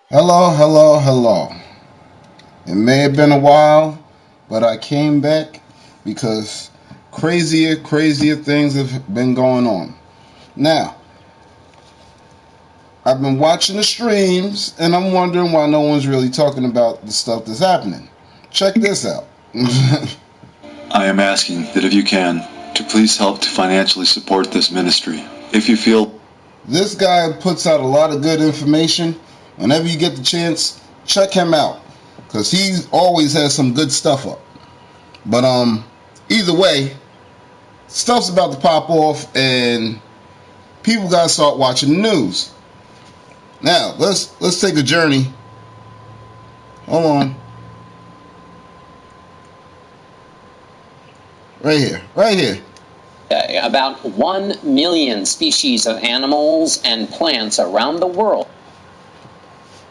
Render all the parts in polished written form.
Hello, hello, hello. It may have been a while, but I came back because crazier things have been going on. Now, I've been watching the streams and I'm wondering why no one's really talking about the stuff that's happening. Check this out. I am asking that if you can, to please help to financially support this ministry. If you feel This guy puts out a lot of good information. Whenever you get the chance, check him out, because he always has some good stuff up. But either way, stuff's about to pop off and people gotta start watching the news. Now let's take a journey. Hold on. Right here. About 1 million species of animals and plants around the world.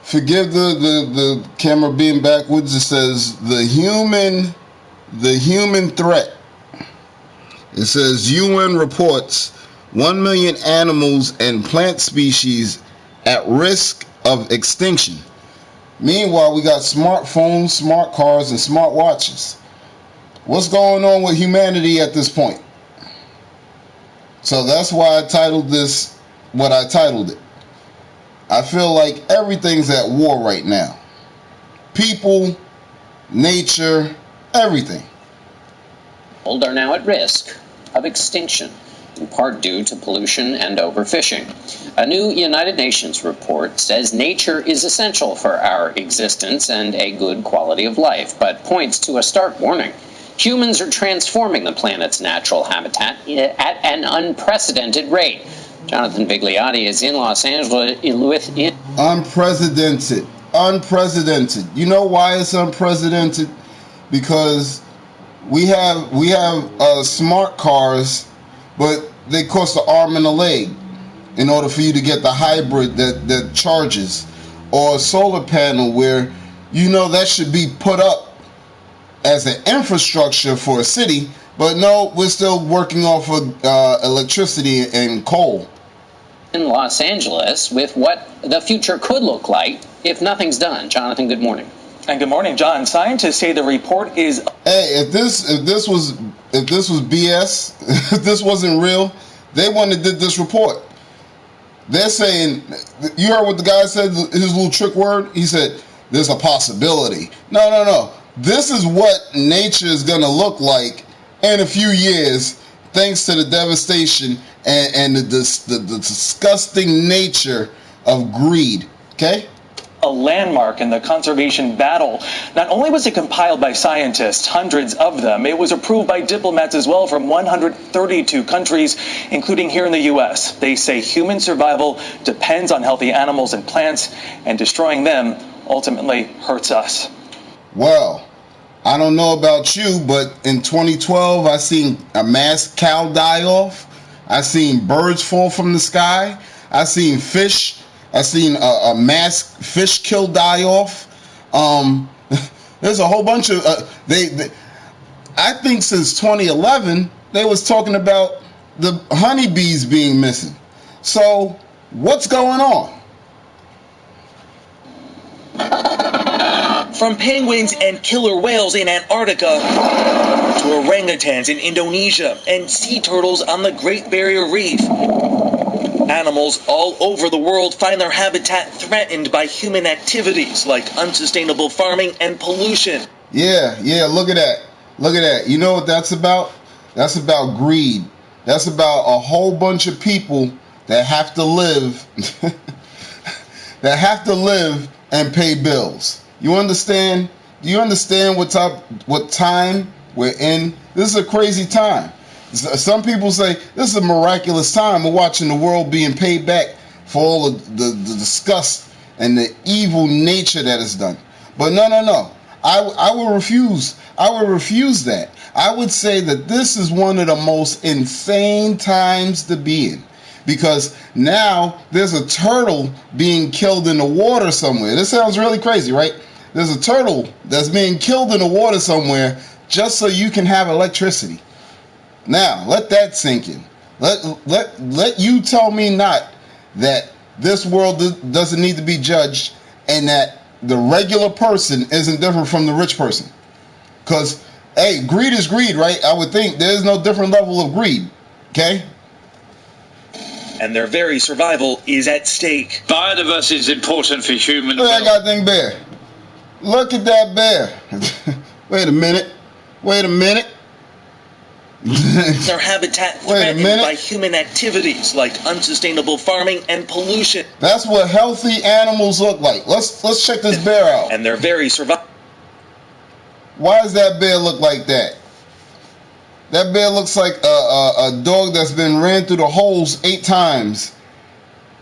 Forgive the camera being backwards. It says the human threat. It says UN reports 1 million animals and plant species at risk of extinction. Meanwhile, we got smartphones, smart cars, and smart watches. What's going on with humanity at this point? So that's why I titled this what I titled it. I feel like everything's at war right now. People, nature, everything. Are now at risk of extinction, in part due to pollution and overfishing. A new United Nations report says nature is essential for our existence and a good quality of life, but points to a stark warning. Humans are transforming the planet's natural habitat at an unprecedented rate. Jonathan Vigliotti is in Los Angeles with it. Unprecedented. You know why it's unprecedented? Because we have smart cars, but they cost an arm and a leg in order for you to get the hybrid that charges, or a solar panel where that should be put up as an infrastructure for a city, but no, we're still working off of electricity and coal. In Los Angeles with what the future could look like if nothing's done. Jonathan, good morning. And good morning, John. Scientists say the report is... Hey, if this was BS, if this wasn't real, they wouldn't have did this report. They're saying, you heard what the guy said, his little trick word? He said, there's a possibility. No. This is what nature is going to look like in a few years, thanks to the devastation and the disgusting nature of greed. Okay? A landmark in the conservation battle. Not only was it compiled by scientists, hundreds of them, it was approved by diplomats as well from 132 countries, including here in the U.S. They say human survival depends on healthy animals and plants, and destroying them ultimately hurts us. Well, I don't know about you, but in 2012, I seen a mass cow die off. I seen birds fall from the sky. I seen fish. I seen a mass fish kill die off. There's a whole bunch of I think since 2011 they was talking about the honeybees being missing. So what's going on? From penguins and killer whales in Antarctica to orangutans in Indonesia and sea turtles on the Great Barrier Reef. Animals all over the world find their habitat threatened by human activities like unsustainable farming and pollution. Yeah, look at that. You know what that's about? That's about greed. That's about a whole bunch of people that have to live and pay bills. You understand? Do you understand what time we're in? This is a crazy time. Some people say this is a miraculous time. We're watching the world being paid back for all of the disgust and the evil nature that is done. But no. I will refuse. I will refuse that. I would say that this is one of the most insane times to be in. Because now there's a turtle being killed in the water somewhere. This sounds really crazy, right? There's a turtle that's being killed in the water somewhere just so you can have electricity. Now, let that sink in. Let you tell me not that this world doesn't need to be judged and that the regular person isn't different from the rich person. Because, hey, greed is greed, right? I would think there's no different level of greed, okay? And their very survival is at stake. Biodiversity is important for human. Look at that goddamn bear. Look at that bear. Wait a minute. Their habitat threatened by human activities like unsustainable farming and pollution. That's what healthy animals look like. Let's check this bear out. And their very survival. Why does that bear look like that? That bear looks like a dog that's been ran through the holes 8 times.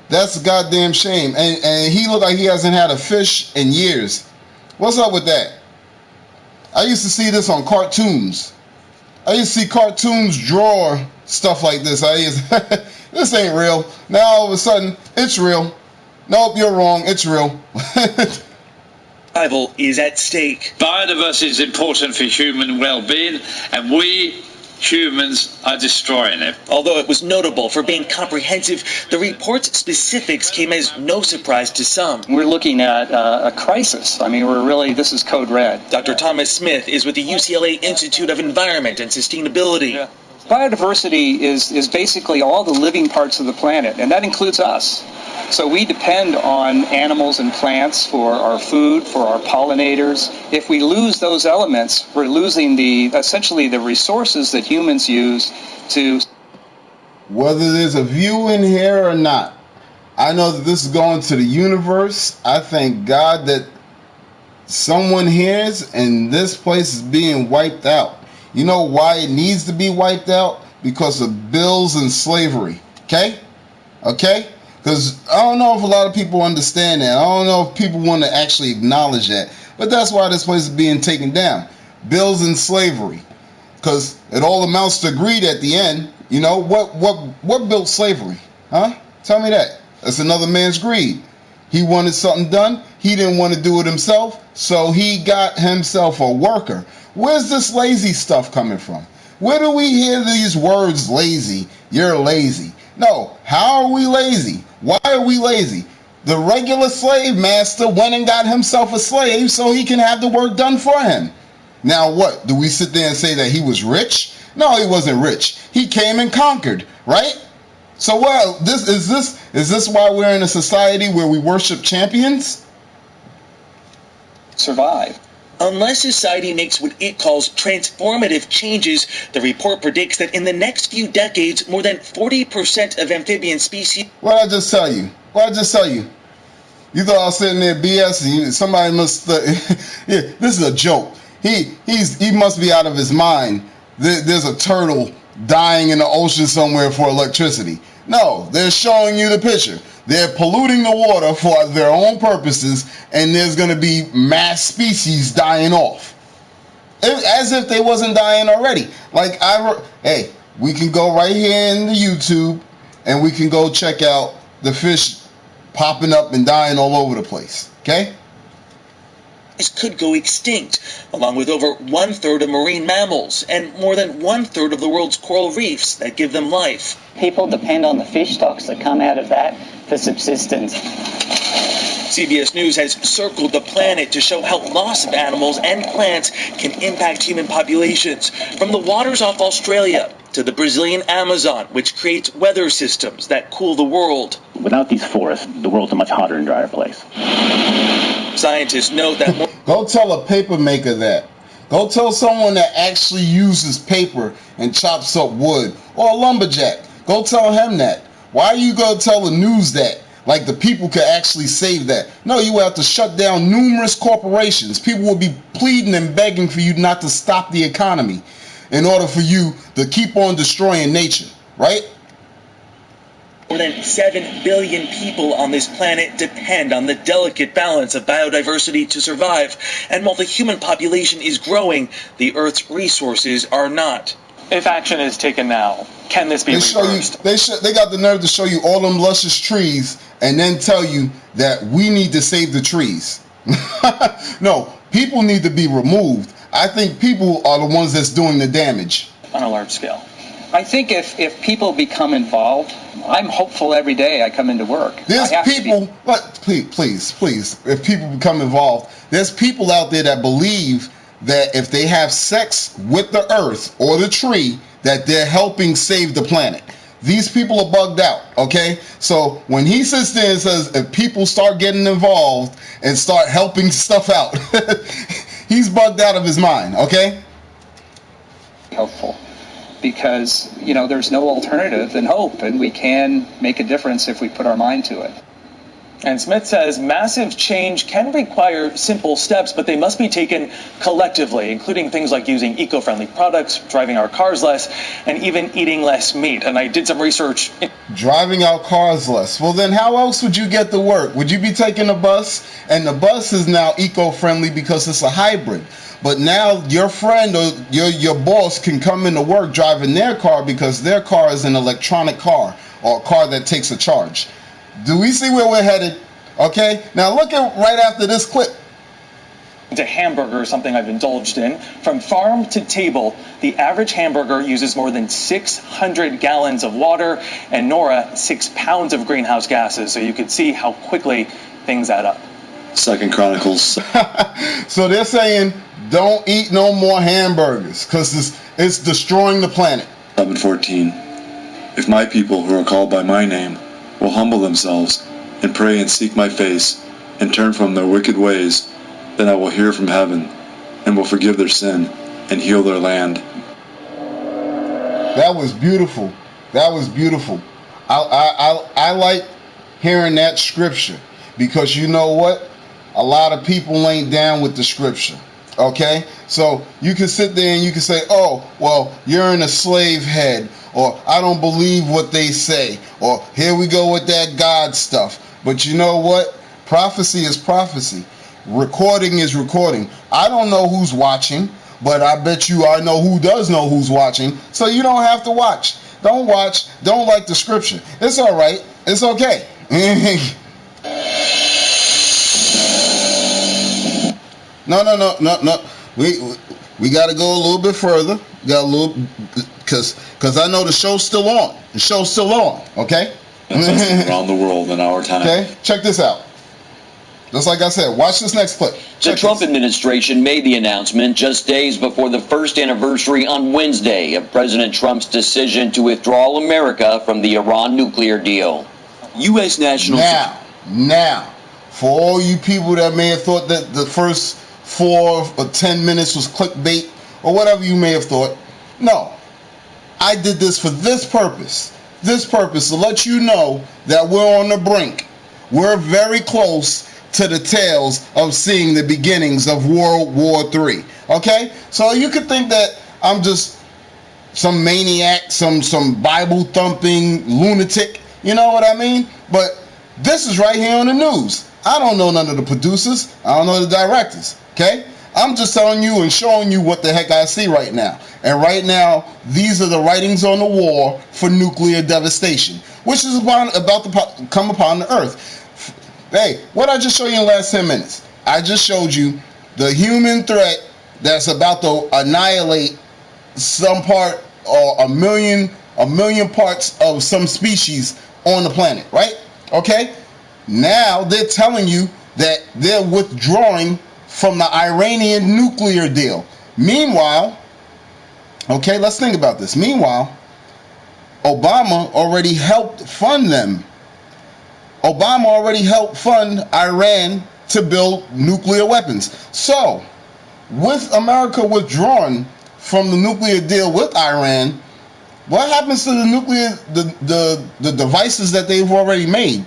That's a goddamn shame. And he looked like he hasn't had a fish in years. What's up with that? I used to see this on cartoons. I used to see cartoons draw stuff like this. This ain't real. Now all of a sudden, it's real. Nope, you're wrong. It's real. Survival is at stake. Biodiversity is important for human well-being, and we humans are destroying it. Although it was notable for being comprehensive, the report's specifics came as no surprise to some. We're looking at a crisis. I mean, this is code red. Dr. Thomas Smith is with the UCLA Institute of Environment and Sustainability. Yeah. Biodiversity is basically all the living parts of the planet, and that includes us. So we depend on animals and plants for our food, for our pollinators. If we lose those elements, we're losing essentially the resources that humans use to... Whether there's a view in here or not, I know that this is going to the universe. I thank God that someone hears and this place is being wiped out. You know why it needs to be wiped out? Because of bills and slavery. Okay? Because I don't know if a lot of people understand that. I don't know if people want to actually acknowledge that. But that's why this place is being taken down. Bills and slavery. Because it all amounts to greed at the end. You know, what built slavery? Huh? Tell me that. That's another man's greed. He wanted something done. He didn't want to do it himself. So he got himself a worker. Where's this lazy stuff coming from? Where do we hear these words lazy? You're lazy. No, how are we lazy? Why are we lazy? The regular slave master went and got himself a slave so he can have the work done for him. Now what? Do we sit there and say that he was rich? No, he wasn't rich. He came and conquered, right? So is this why we're in a society where we worship champions? Survive. Unless society makes what it calls transformative changes, the report predicts that in the next few decades, more than 40% of amphibian species... What did I just tell you? You thought I was sitting there BS and somebody must... yeah, this is a joke. He must be out of his mind. There's a turtle dying in the ocean somewhere for electricity. No, they're showing you the picture. They're polluting the water for their own purposes, and there's going to be mass species dying off. As if they wasn't dying already. Hey, we can go right here in the YouTube, and we can go check out the fish popping up and dying all over the place. Okay? Could go extinct, along with over 1/3 of marine mammals and more than 1/3 of the world's coral reefs that give them life. People depend on the fish stocks that come out of that for subsistence. CBS News has circled the planet to show how loss of animals and plants can impact human populations, from the waters off Australia to the Brazilian Amazon, which creates weather systems that cool the world. Without these forests, the world's a much hotter and drier place. Scientists note that... Go tell a paper maker that. Go tell someone that actually uses paper and chops up wood. Or a lumberjack. Go tell him that. Why are you going to tell the news that? Like the people could actually save that. No, you have to shut down numerous corporations. People will be pleading and begging for you not to stop the economy in order for you to keep on destroying nature. Right? More than 7 billion people on this planet depend on the delicate balance of biodiversity to survive. And while the human population is growing, the Earth's resources are not. If action is taken now, can this be reversed? They got the nerve to show you all them luscious trees and then tell you that we need to save the trees. No, people need to be removed. I think people are the ones that's doing the damage. On a large scale. I think if people become involved, I'm hopeful every day I come into work. There's people, but please, if people become involved, there's people out there that believe that if they have sex with the earth or the tree, that they're helping save the planet. These people are bugged out, okay? So when he sits there and says, if people start getting involved and start helping stuff out, he's bugged out of his mind, okay? Helpful. Because, there's no alternative than hope, and we can make a difference if we put our mind to it. And Smith says massive change can require simple steps, but they must be taken collectively, including things like using eco-friendly products, driving our cars less, and even eating less meat. And I did some research. Driving our cars less. Well, then how else would you get to work? Would you be taking a bus? And the bus is now eco-friendly because it's a hybrid. But now your friend or your boss can come into work driving their car because their car is an electronic car or a car that takes a charge. Do we see where we're headed? Okay, now look at right after this clip. To hamburger, something I've indulged in. From farm to table, the average hamburger uses more than 600 gallons of water and, Nora, 6 pounds of greenhouse gases. So you can see how quickly things add up. 2 Chronicles. So they're saying don't eat no more hamburgers because it's destroying the planet. 11:14. If my people who are called by my name will humble themselves and pray and seek my face and turn from their wicked ways, then I will hear from heaven and will forgive their sin and heal their land. That was beautiful. That was beautiful. I like hearing that scripture because you know what? A lot of people ain't down with the scripture. Okay? So you can sit there and you can say, oh, well, you're in a slave head, or I don't believe what they say, or here we go with that God stuff. But you know what? Prophecy is prophecy. Recording is recording. I don't know who's watching, but I bet you I know who does know who's watching, so you don't have to watch. Don't watch. Don't like the scripture. It's all right. It's okay. No. We got to go a little bit further. Got a little, because I know the show's still on. The show's still on. Okay. Around the world in our time. Okay. Check this out. Just like I said, watch this next clip. The Trump administration made the announcement just days before the first anniversary on Wednesday of President Trump's decision to withdraw America from the Iran nuclear deal. U.S. national... Now, for all you people that may have thought that the first 4 or 10 minutes was clickbait, or whatever you may have thought, no. I did this for this purpose. This purpose, to let you know that we're on the brink. We're very close to the tails of seeing the beginnings of World War III. Okay? So you could think that I'm just some maniac, some Bible-thumping lunatic. You know what I mean? But this is right here on the news. I don't know none of the producers. I don't know the directors. Okay? I'm just telling you and showing you what the heck I see right now. And right now, these are the writings on the wall for nuclear devastation, which is about to come upon the earth. Hey, what I just showed you in the last 10 minutes? I just showed you the human threat that's about to annihilate some part or a million parts of some species on the planet, right? Okay? Now they're telling you that they're withdrawing from the Iranian nuclear deal. Meanwhile, okay, let's think about this. Meanwhile, Obama already helped fund them. Obama already helped fund Iran to build nuclear weapons. So, with America withdrawing from the nuclear deal with Iran, what happens to the nuclear, the devices that they've already made?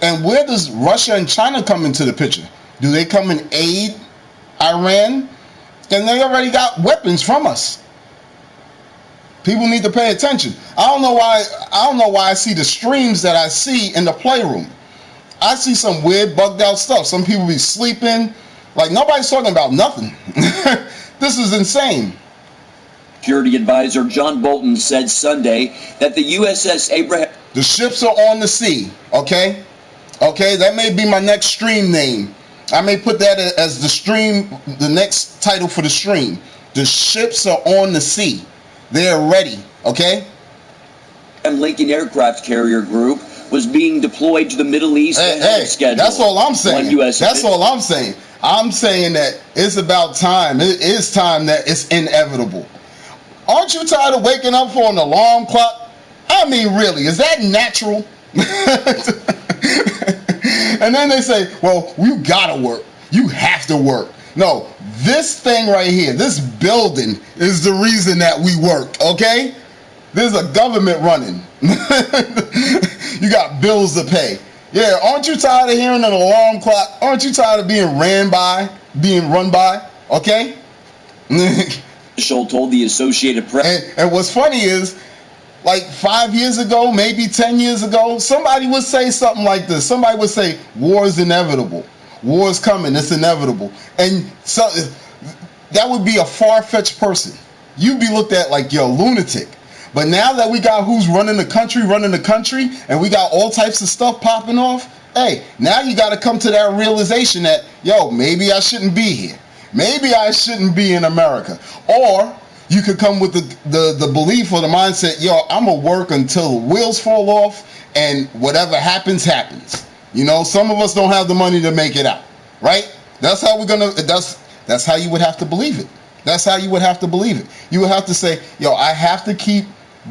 And where does Russia and China come into the picture? Do they come and aid Iran? And they already got weapons from us. People need to pay attention. I don't know why I see the streams that I see in the playroom. I see some weird bugged out stuff. Some people be sleeping. Like, nobody's talking about nothing. This is insane. Security advisor John Bolton said Sunday that the USS Abraham... The ships are on the sea, okay? Okay, that may be my next stream name. I may put that as the stream, the next title for the stream. The ships are on the sea. They're ready, okay? Lincoln Aircraft Carrier Group was being deployed to the Middle East hey, schedule. That's all I'm saying. That's all I'm saying. I'm saying that it's about time. It is time that it's inevitable. Aren't you tired of waking up for an alarm clock? I mean, really, is that natural? And then they say, well, you gotta work. You have to work. No, this thing right here, this building is the reason that we work, okay? There's a government running. You got bills to pay. Yeah, aren't you tired of hearing an alarm clock? Aren't you tired of being run by? Okay? Official told the Associated Press. And what's funny is, like 5 years ago, maybe 10 years ago, somebody would say something like this. Somebody would say, war is inevitable. War is coming. It's inevitable. And so that would be a far-fetched person. You'd be looked at like you're a lunatic. But now that we got who's running the country, and we got all types of stuff popping off, hey, now you got to come to that realization that, yo, maybe I shouldn't be here. Maybe I shouldn't be in America. Or you could come with the belief or the mindset, yo, I'm going to work until the wheels fall off and whatever happens, happens. You know, some of us don't have the money to make it out, right? That's how that's how you would have to believe it. That's how you would have to believe it. You would have to say, yo, I have to keep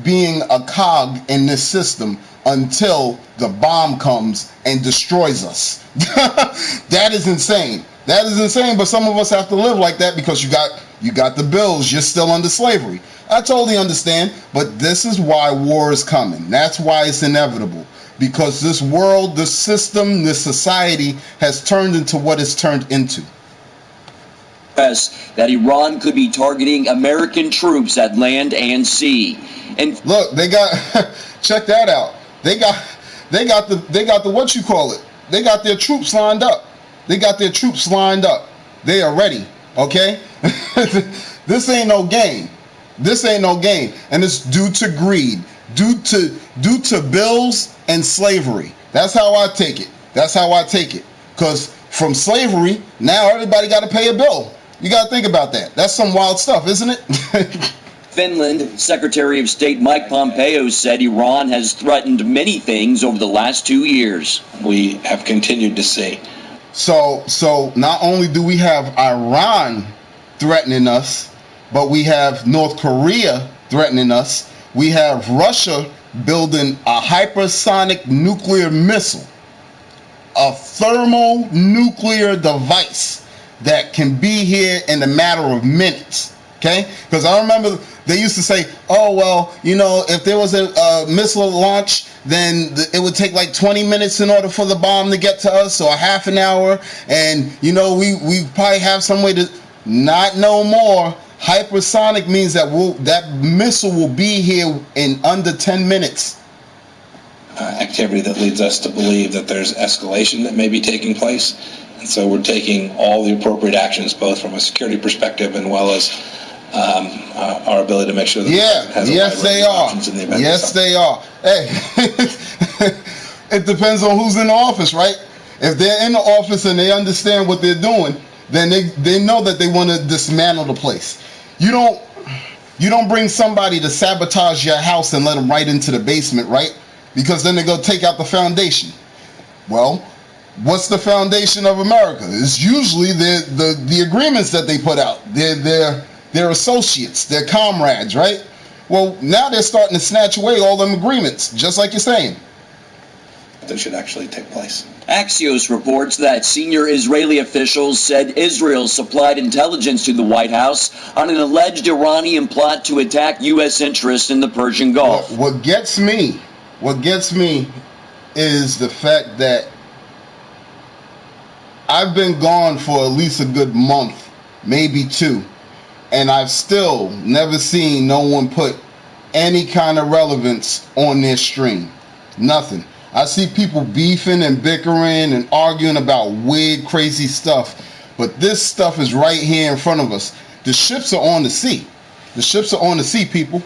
being a cog in this system until the bomb comes and destroys us. That is insane. That is insane, but some of us have to live like that because you got the bills, you're still under slavery. I totally understand, but this is why war is coming. That's why it's inevitable. Because this world, this system, this society has turned into what it's turned into. That Iran could be targeting American troops at land and sea. And look, they got check that out. They got the what you call it. They got their troops lined up. They are ready. Okay? This ain't no game. And it's due to greed, due to bills and slavery. That's how I take it. Because from slavery, now everybody got to pay a bill. You got to think about that. That's some wild stuff, isn't it? Finland Secretary of State Mike Pompeo said Iran has threatened many things over the last 2 years. We have continued to see. So not only do we have Iran threatening us, but we have North Korea threatening us. We have Russia building a hypersonic nuclear missile, a thermonuclear device that can be here in a matter of minutes. Okay? Because I remember they used to say, oh, well, you know, if there was a missile launch, then it would take like 20 minutes in order for the bomb to get to us, or a half an hour. And, you know, we probably have some way to not no more. Hypersonic means that that missile will be here in under 10 minutes. Activity that leads us to believe that there's escalation that may be taking place. And so we're taking all the appropriate actions, both from a security perspective and well as our ability to make sure that has yes, they are. In the event yes, they are. Hey, it depends on who's in the office, right? If they're in the office and they understand what they're doing, then they know that they want to dismantle the place. You don't bring somebody to sabotage your house and let them right into the basement, right? Because then they go take out the foundation. Well, what's the foundation of America? It's usually the agreements that they put out. Their associates, their comrades, right? Well, now they're starting to snatch away all them agreements, just like you're saying. That should actually take place. Axios reports that senior Israeli officials said Israel supplied intelligence to the White House on an alleged Iranian plot to attack U.S. interests in the Persian Gulf. What gets me is the fact that I've been gone for at least a good month, maybe two, and I've still never seen no one put any kind of relevance on their stream. Nothing. I see people beefing and bickering and arguing about weird, crazy stuff. But this stuff is right here in front of us. The ships are on the sea. The ships are on the sea, people.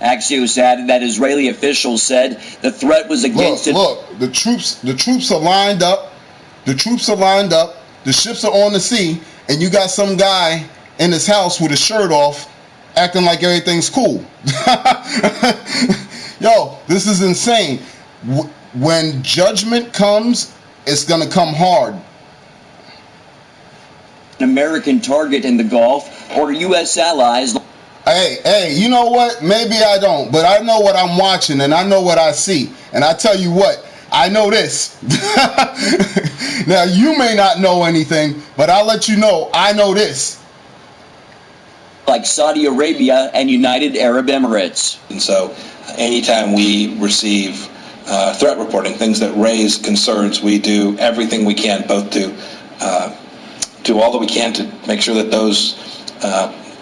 Axios added that Israeli officials said the threat was against Look, the troops are lined up. The troops are lined up. The ships are on the sea. And you got some guy in his house with his shirt off acting like everything's cool. Yo, this is insane. When judgment comes, it's going to come hard. An American target in the Gulf or U.S. allies. Hey, you know what? Maybe I don't, but I know what I'm watching and I know what I see. And I tell you what, I know this. Now, you may not know anything, but I'll let you know I know this. Like Saudi Arabia and United Arab Emirates. And so anytime we receive threat reporting, things that raise concerns, we do everything we can, both to do all that we can to make sure that those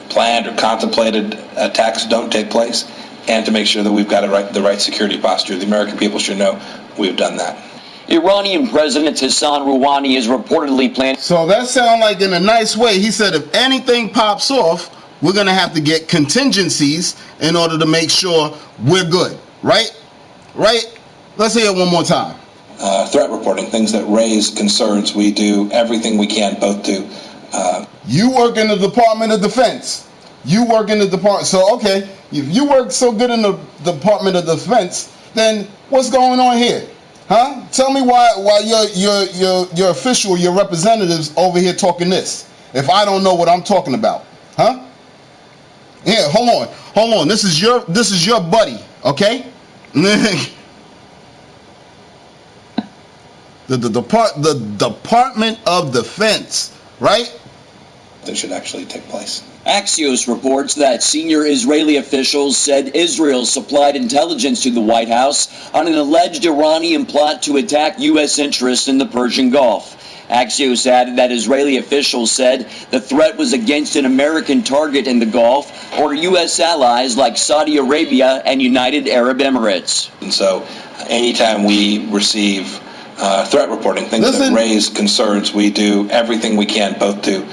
planned or contemplated attacks don't take place, and to make sure that we've got the right security posture. The American people should know we've done that. Iranian President Hassan Rouhani is reportedly planning. So that sounds like in a nice way. He said if anything pops off, we're going to have to get contingencies in order to make sure we're good. Right? Right? Let's hear it one more time. Threat reporting, things that raise concerns, we do everything we can, both to... You work in the Department of Defense. You work in the department. So, okay, if you work so good in the Department of Defense, then what's going on here? Huh? Tell me why your official, your representatives over here talking this, if I don't know what I'm talking about. Huh? Yeah, hold on. This is your buddy, okay? The Department of Defense, right? That should actually take place. Axios reports that senior Israeli officials said Israel supplied intelligence to the White House on an alleged Iranian plot to attack U.S. interests in the Persian Gulf. Axios added that Israeli officials said the threat was against an American target in the Gulf or U.S. allies like Saudi Arabia and United Arab Emirates. And so anytime we receive threat reporting, things that raise concerns, we do everything we can, both to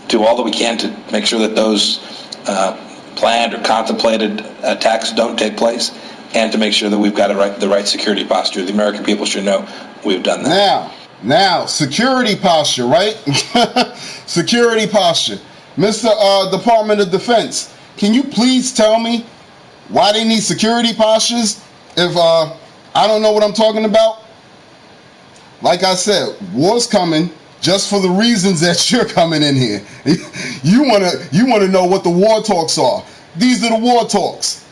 do all that we can to make sure that those planned or contemplated attacks don't take place, and to make sure that we've got the right security posture. The American people should know we've done that. Now, security posture, right? Security posture. Mr. Department of Defense, can you please tell me why they need security postures if I don't know what I'm talking about? Like I said, war's coming. Just for the reasons that you're coming in here. You wanna know what the war talks are. These are the war talks.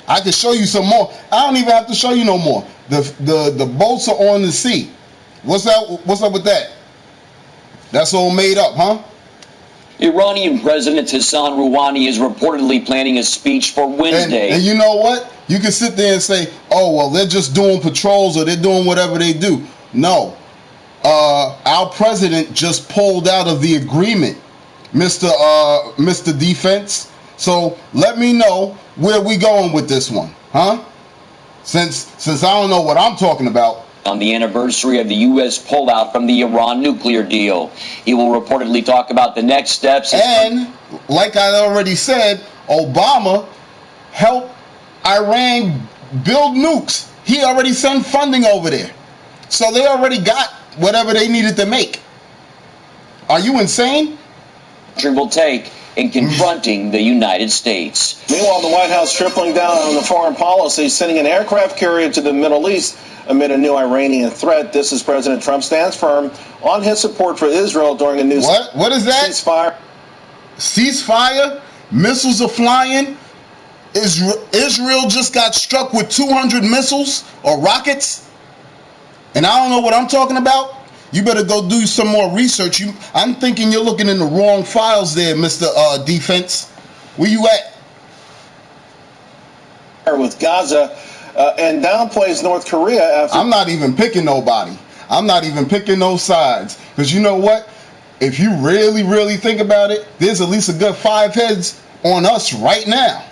I can show you some more. I don't even have to show you no more. The boats are on the sea. What's up with that? That's all made up, huh? Iranian President Hassan Rouhani is reportedly planning a speech for Wednesday. And you know what? You can sit there and say, oh, well, they're just doing patrols or they're doing whatever they do. No. Our president just pulled out of the agreement, Mr. Defense. So let me know where we going with this one, huh? Since I don't know what I'm talking about. On the anniversary of the U.S. pullout from the Iran nuclear deal, he will reportedly talk about the next steps. And like I already said, Obama helped Iran build nukes. He already sent funding over there. So they already got whatever they needed to make. Are you insane? Will take in confronting the United States. Meanwhile, the White House tripling down on the foreign policy, sending an aircraft carrier to the Middle East amid a new Iranian threat. This is President Trump stands firm on his support for Israel during a new What is that? Ceasefire? Missiles are flying? Israel just got struck with 200 missiles or rockets? And I don't know what I'm talking about. You better go do some more research. I'm thinking you're looking in the wrong files there, Mr. Defense. Where you at? With Gaza and downplays North Korea after... I'm not even picking nobody. I'm not even picking no sides. Because you know what? If you really, really think about it, there's at least a good 5 heads on us right now.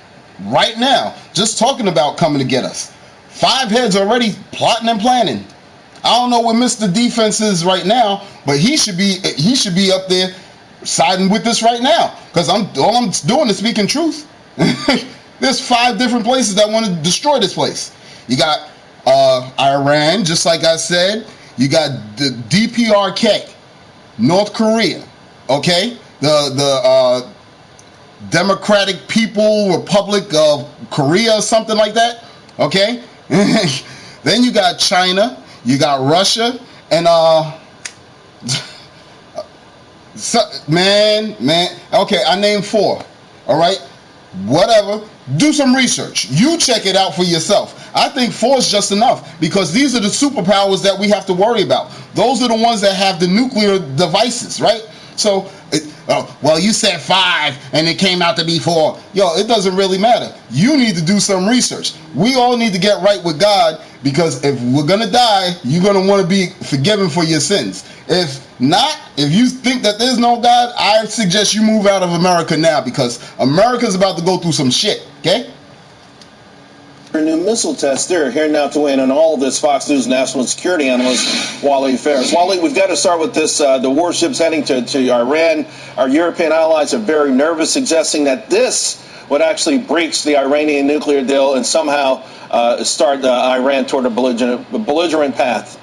right now, just talking about coming to get us. 5 heads already plotting and planning. I don't know where Mr. Defense is right now, but he should be up there siding with this right now, because all I'm doing is speaking truth. There's 5 different places that want to destroy this place. You got Iran, just like I said. You got the DPRK, North Korea, okay? The Democratic People Republic of Korea or something like that, okay? Then you got China, you got Russia, and man, okay, I named 4, all right? Whatever, do some research. You check it out for yourself. I think 4 is just enough, because these are the superpowers that we have to worry about. Those are the ones that have the nuclear devices, right? So, well, you said 5 and it came out to be 4. Yo, it doesn't really matter. You need to do some research. We all need to get right with God, because if we're going to die, you're going to want to be forgiven for your sins. If not, if you think that there's no God, I suggest you move out of America now, because America's about to go through some shit, okay? Our new missile tester here now to weigh in on all of this. Fox News national security analyst Wally Ferris. Wally, we've got to start with this. The warships heading to Iran. Our European allies are very nervous, suggesting that this would actually breach the Iranian nuclear deal and somehow start Iran toward a belligerent path.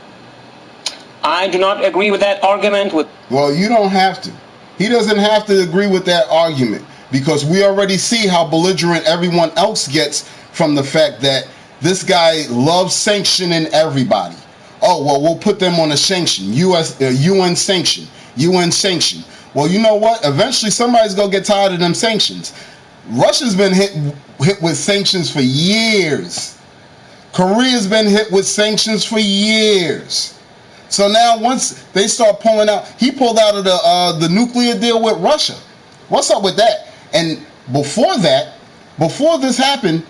I do not agree with that argument. Well, you don't have to. He doesn't have to agree with that argument, because we already see how belligerent everyone else gets from the fact that this guy loves sanctioning everybody. Oh, well, we'll put them on a sanction, UN sanction, UN sanction. Well, you know what? Eventually, somebody's going to get tired of them sanctions. Russia's been hit with sanctions for years. Korea's been hit with sanctions for years. So now once they start pulling out, he pulled out of the nuclear deal with Russia. What's up with that? And before that, before this happened,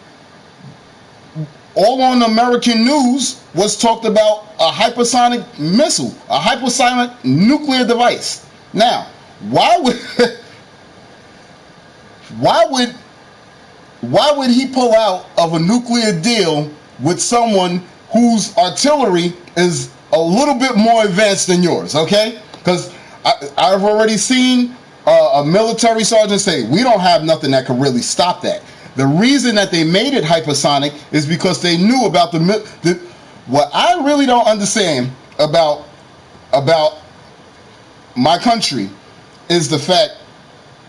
all on American news was talked about a hypersonic missile, a hypersonic nuclear device. Now, why would he pull out of a nuclear deal with someone whose artillery is a little bit more advanced than yours, okay? Because I've already seen a military sergeant say, we don't have nothing that can really stop that. The reason that they made it hypersonic is because they knew about what I really don't understand about my country is the fact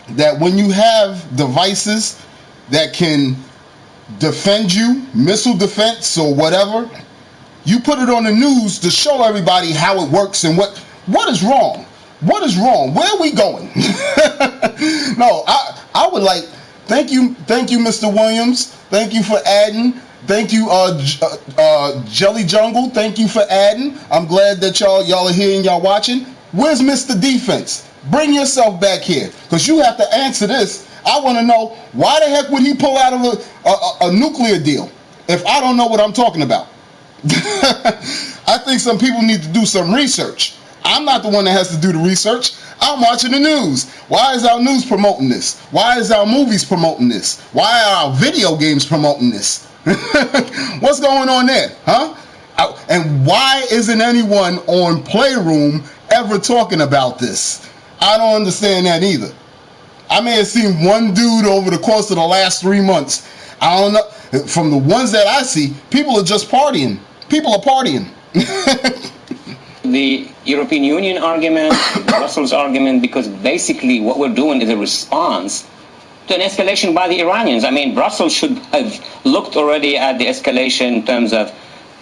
that when you have devices that can defend you, missile defense or whatever, you put it on the news to show everybody how it works and what is wrong. What is wrong? Where are we going? No, I would like, thank you, Mr. Williams. Thank you for adding. Thank you, Jelly Jungle. Thank you for adding. I'm glad that y'all are here and y'all watching. Where's Mr. Defense? Bring yourself back here, because you have to answer this. I want to know, why the heck would he pull out of a nuclear deal if I don't know what I'm talking about? I think some people need to do some research. I'm not the one that has to do the research. I'm watching the news. Why is our news promoting this? Why is our movies promoting this? Why are our video games promoting this? What's going on there, huh? And why isn't anyone on Playroom ever talking about this? I don't understand that either. I may have seen one dude over the course of the last 3 months. I don't know. From the ones that I see, people are just partying. People are partying. The European Union argument, Brussels argument, because basically what we're doing is a response to an escalation by the Iranians. I mean, Brussels should have looked already at the escalation in terms of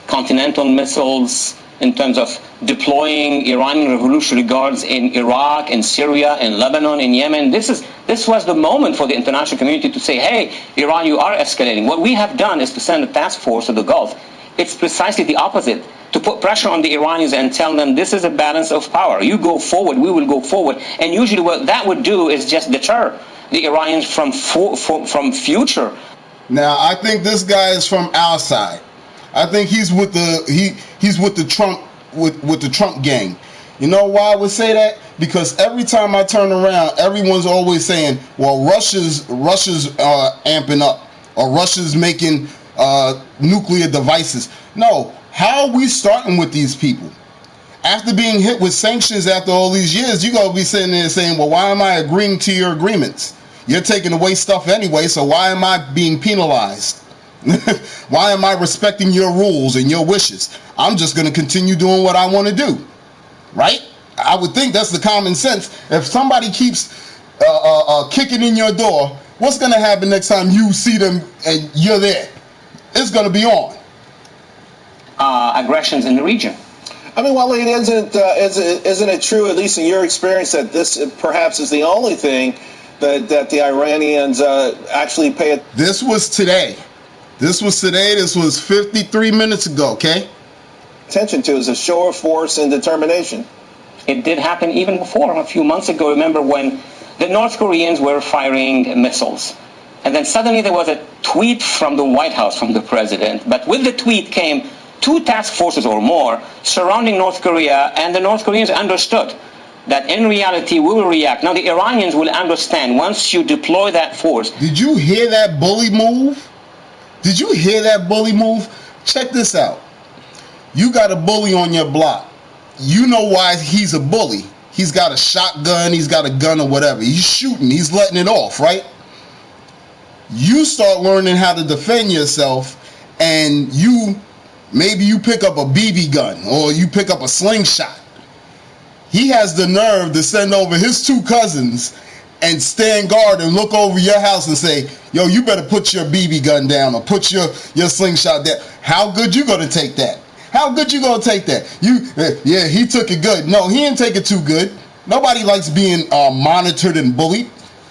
continental missiles, in terms of deploying Iranian Revolutionary Guards in Iraq, in Syria, in Lebanon, in Yemen. This was the moment for the international community to say, hey, Iran, you are escalating. What we have done is to send a task force to the Gulf. It's precisely the opposite, to put pressure on the Iranians and tell them this is a balance of power. You go forward, we will go forward. And usually what that would do is just deter the Iranians from future. Now, I think this guy is from our side. I think he's with the Trump gang. You know why I would say that? Because every time I turn around, everyone's always saying, "Well, Russia's amping up. or Russia's making nuclear devices. No, how are we starting with these people? After being hit with sanctions after all these years, you're going to be sitting there saying, well, why am I agreeing to your agreements? You're taking away stuff anyway, so why am I being penalized? Why am I respecting your rules and your wishes? I'm just going to continue doing what I want to do, right? I would think that's the common sense. If somebody keeps kicking in your door, what's going to happen next time you see them and you're there? It's going to be on. Aggressions in the region. I mean, Waleed, isn't it true, at least in your experience, that this perhaps is the only thing that the Iranians actually pay attention? This was today. This was today. This was 53 minutes ago, okay? Attention to is a show of force and determination. It did happen even before, a few months ago. Remember when the North Koreans were firing missiles? And then suddenly there was a tweet from the White House, from the president. But with the tweet came 2 task forces or more surrounding North Korea, and the North Koreans understood that in reality we will react. Now the Iranians will understand once you deploy that force. Did you hear that bully move? Did you hear that bully move? Check this out. You got a bully on your block. You know why he's a bully. He's got a shotgun, he's got a gun or whatever. He's shooting, he's letting it off, right? You start learning how to defend yourself, and maybe you pick up a BB gun or you pick up a slingshot. He has the nerve to send over his 2 cousins and stand guard and look over your house and say, yo, you better put your BB gun down or put your slingshot down. How good you gonna take that? How good you gonna take that? Yeah, he took it good. No, he didn't take it too good. Nobody likes being monitored and bullied.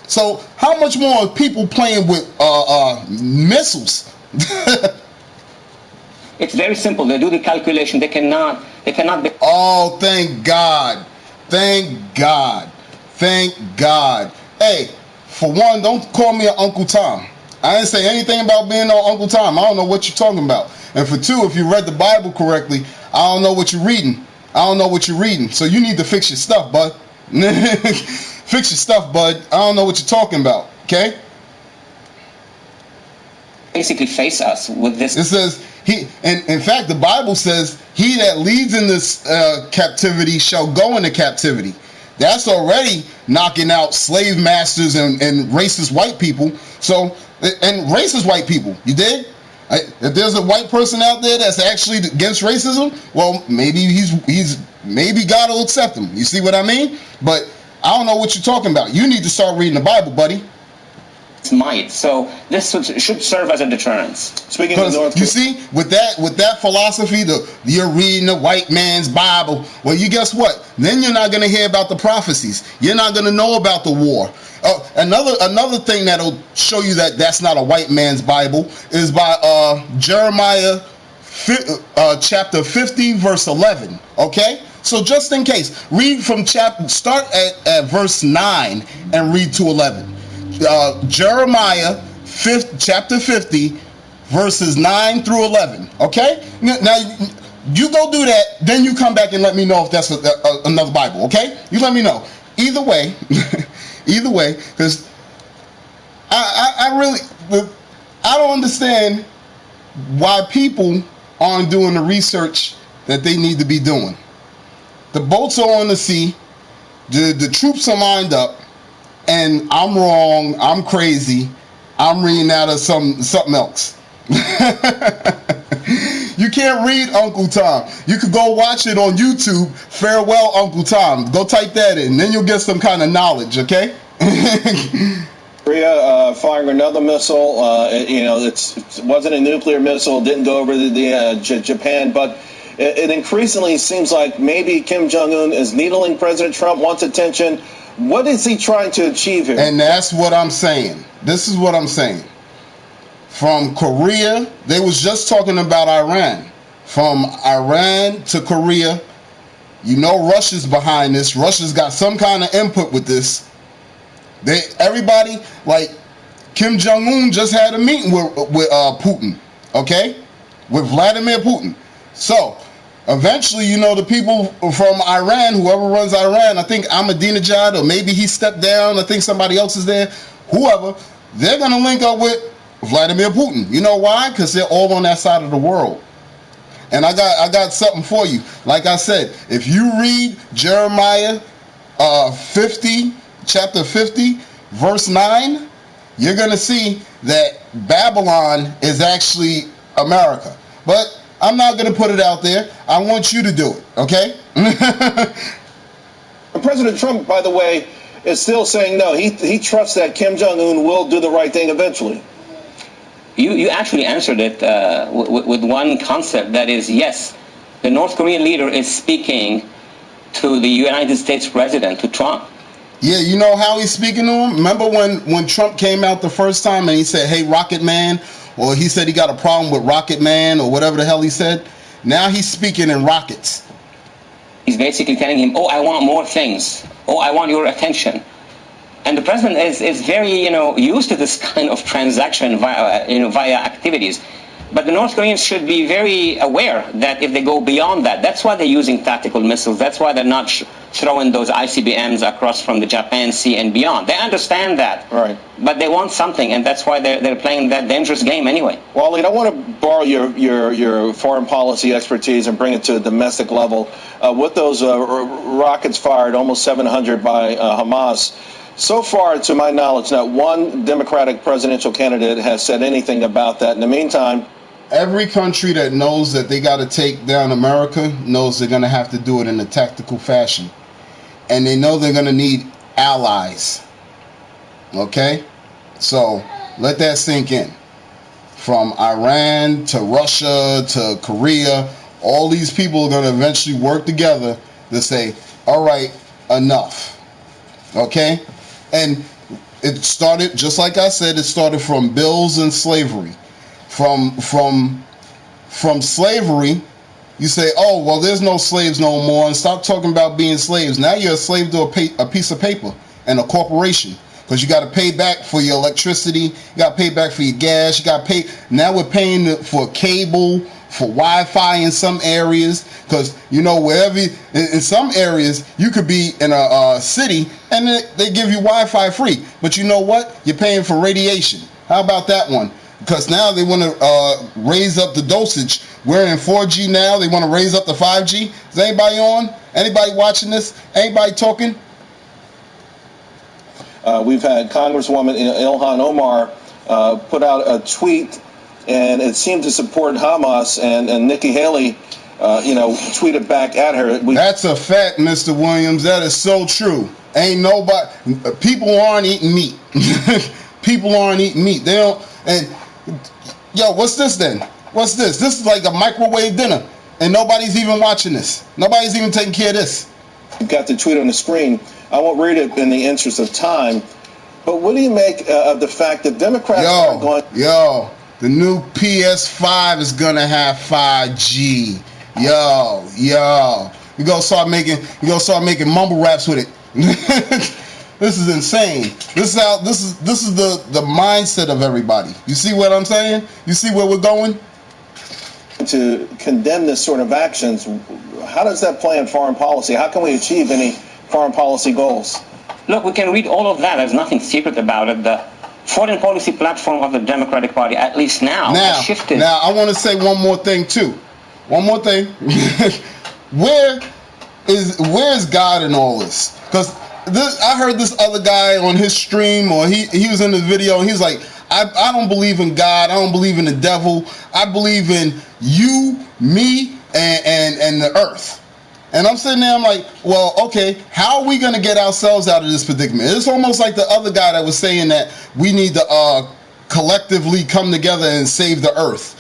So how much more are people playing with missiles? It's very simple. They do the calculation. They cannot be. Oh, thank God. Thank God. Thank God. Hey, for one, don't call me an Uncle Tom. I didn't say anything about being no Uncle Tom. I don't know what you're talking about. And for 2, if you read the Bible correctly, I don't know what you're reading. I don't know what you're reading. So you need to fix your stuff, bud. Fix your stuff, bud. I don't know what you're talking about. Okay? Basically face us with this. It says and in fact, the Bible says, he that leads in this captivity shall go into captivity. That's already knocking out slave masters and racist white people. So, and racist white people, you dig? If there's a white person out there that's actually against racism, well, maybe maybe God will accept him. You see what I mean? But I don't know what you're talking about. You need to start reading the Bible, buddy. Might. So this should serve as a deterrence. Speaking of North Korea, you see, with that philosophy, you're reading the white man's Bible. Well, you guess what? Then you're not going to hear about the prophecies. You're not going to know about the war. Another thing that'll show you that that's not a white man's Bible is by Jeremiah chapter 50 verse 11. Okay, so just in case, read from start at verse 9 and read to 11. Jeremiah chapter 50 verses 9 through 11. Okay, now you go do that, then you come back and let me know if that's another Bible. Okay, you let me know. Either way, because I don't understand why people aren't doing the research that they need to be doing. The boats are on the sea, the troops are lined up, and I'm wrong, I'm crazy, I'm reading out of something else. You can't read Uncle Tom. You could go watch it on YouTube, Farewell Uncle Tom. Go type that in, then you'll get some kind of knowledge, okay? Korea firing another missile. It wasn't a nuclear missile, didn't go over Japan, but it increasingly seems like maybe Kim Jong-un is needling President Trump, wants attention. What is he trying to achieve here? And that's what I'm saying. This is what I'm saying. From Korea, they was just talking about Iran. From Iran to Korea, you know Russia's behind this. Russia's got some kind of input with this. Everybody, like Kim Jong-un just had a meeting with Putin, okay? With Vladimir Putin. So, eventually, the people from Iran, whoever runs Iran, I think Ahmadinejad, or maybe he stepped down, I think somebody else is there, whoever, they're going to link up with Vladimir Putin. You know why? Because they're all on that side of the world. And I got something for you. Like I said, if you read Jeremiah 50, chapter 50, verse 9, you're going to see that Babylon is actually America. But I'm not going to put it out there. I want you to do it, okay? President Trump, by the way, is still saying no. He trusts that Kim Jong-un will do the right thing eventually. You actually answered it with one concept, that is, yes, the North Korean leader is speaking to the United States president, to Trump. Yeah, you know how he's speaking to him? Remember when Trump came out the first time and he said, hey, Rocket Man, or he said he got a problem with Rocket Man, or whatever the hell he said? Now he's speaking in rockets. He's basically telling him, oh, I want more things. Oh, I want your attention. And the president is very, used to this kind of transaction via activities. But the North Koreans should be very aware that if they go beyond that, that's why they're using tactical missiles. That's why they're not throwing those ICBMs across from the Japan Sea and beyond. They understand that. Right. But they want something, and that's why they're playing that dangerous game anyway. Waleed, I want to borrow your foreign policy expertise and bring it to a domestic level. With those rockets fired, almost 700 by Hamas, so far, to my knowledge, not one Democratic presidential candidate has said anything about that. In the meantime, every country that knows that they got to take down America knows they're going to have to do it in a tactical fashion. And they know they're going to need allies. Okay? So let that sink in. From Iran to Russia to Korea, all these people are going to eventually work together to say, all right, enough. Okay? And it started, just like I said, it started from bills and slavery. From slavery, you say, oh, well, there's no slaves no more, and stop talking about being slaves. Now you're a slave to a piece of paper and a corporation, because you got to pay back for your electricity, you got to pay back for your gas, you got to pay. Now we're paying for cable, for Wi-Fi in some areas, because wherever in some areas you could be in a city and they give you Wi-Fi free, but you know what? You're paying for radiation. How about that one? Because now they want to raise up the dosage. We're in 4G now. They want to raise up the 5G. Is anybody on? Anybody watching this? Anybody talking? We've had Congresswoman Ilhan Omar put out a tweet, and it seemed to support Hamas, and Nikki Haley, tweeted back at her. That's a fact, Mr. Williams. That is so true. Ain't nobody. People aren't eating meat. People aren't eating meat. They don't. And yo, what's this then? What's this? This is like a microwave dinner, and nobody's even watching this. Nobody's even taking care of this. You've got the tweet on the screen. I won't read it in the interest of time. But what do you make of the fact that Democrats are going? Yo, the new PS5 is gonna have 5G. Yo, you gonna start making mumble raps with it. This is insane. This is the mindset of everybody. You see what I'm saying? You see where we're going? To condemn this sort of actions, how does that play in foreign policy? How can we achieve any foreign policy goals? Look, we can read all of that. There's nothing secret about it. The foreign policy platform of the Democratic Party, at least now has shifted. Now, I want to say one more thing, too. One more thing. Where's God in all this? Because I heard this other guy on his stream, or he was in the video, and he's like, I don't believe in God. I don't believe in the devil. I believe in you, me, and the earth. And I'm sitting there, I'm like, well, okay, how are we going to get ourselves out of this predicament? It's almost like the other guy that was saying that we need to collectively come together and save the earth.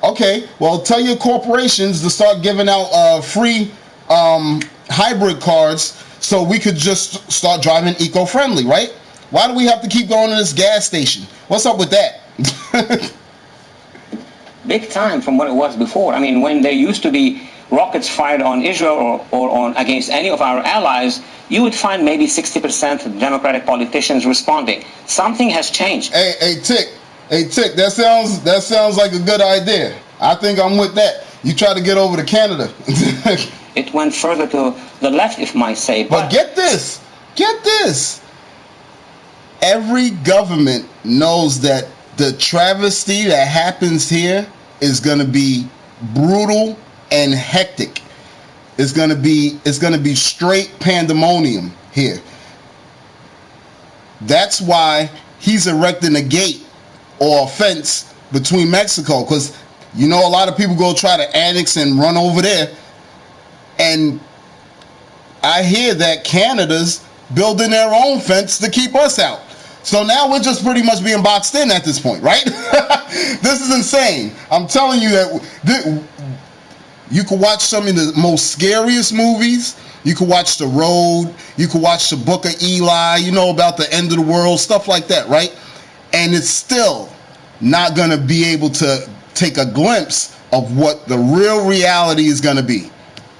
Okay, well, tell your corporations to start giving out free hybrid cards so we could just start driving eco-friendly, right? Why do we have to keep going to this gas station? What's up with that? Big time from what it was before. I mean, when there used to be rockets fired on Israel or on against any of our allies, you would find maybe 60% of Democratic politicians responding. Something has changed. Hey, Tick, that sounds like a good idea. I think I'm with that. You try to get over to Canada. It went further to the left, if I might say. But get this. Every government knows that the travesty that happens here is going to be brutal and hectic. It's going to be straight pandemonium here. That's why he's erecting a gate or a fence between Mexico, because you know a lot of people go try to annex and run over there, and I hear that Canada's building their own fence to keep us out. So now we're just pretty much being boxed in at this point, right? This is insane. I'm telling you that you can watch some of the most scariest movies. You can watch The Road. You can watch The Book of Eli, you know, about the end of the world, stuff like that, right? And it's still not going to be able to take a glimpse of what the real reality is going to be.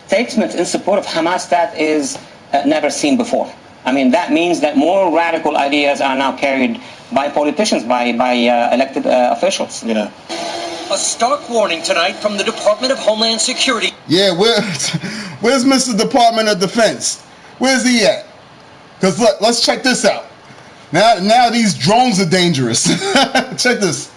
Statement in support of Hamas that is never seen before. I mean, that means that more radical ideas are now carried by politicians, by elected officials. Yeah. A stark warning tonight from the Department of Homeland Security. Yeah, where's Mr. Department of Defense? Where's he at? Because look, let's check this out. Now these drones are dangerous. Check this.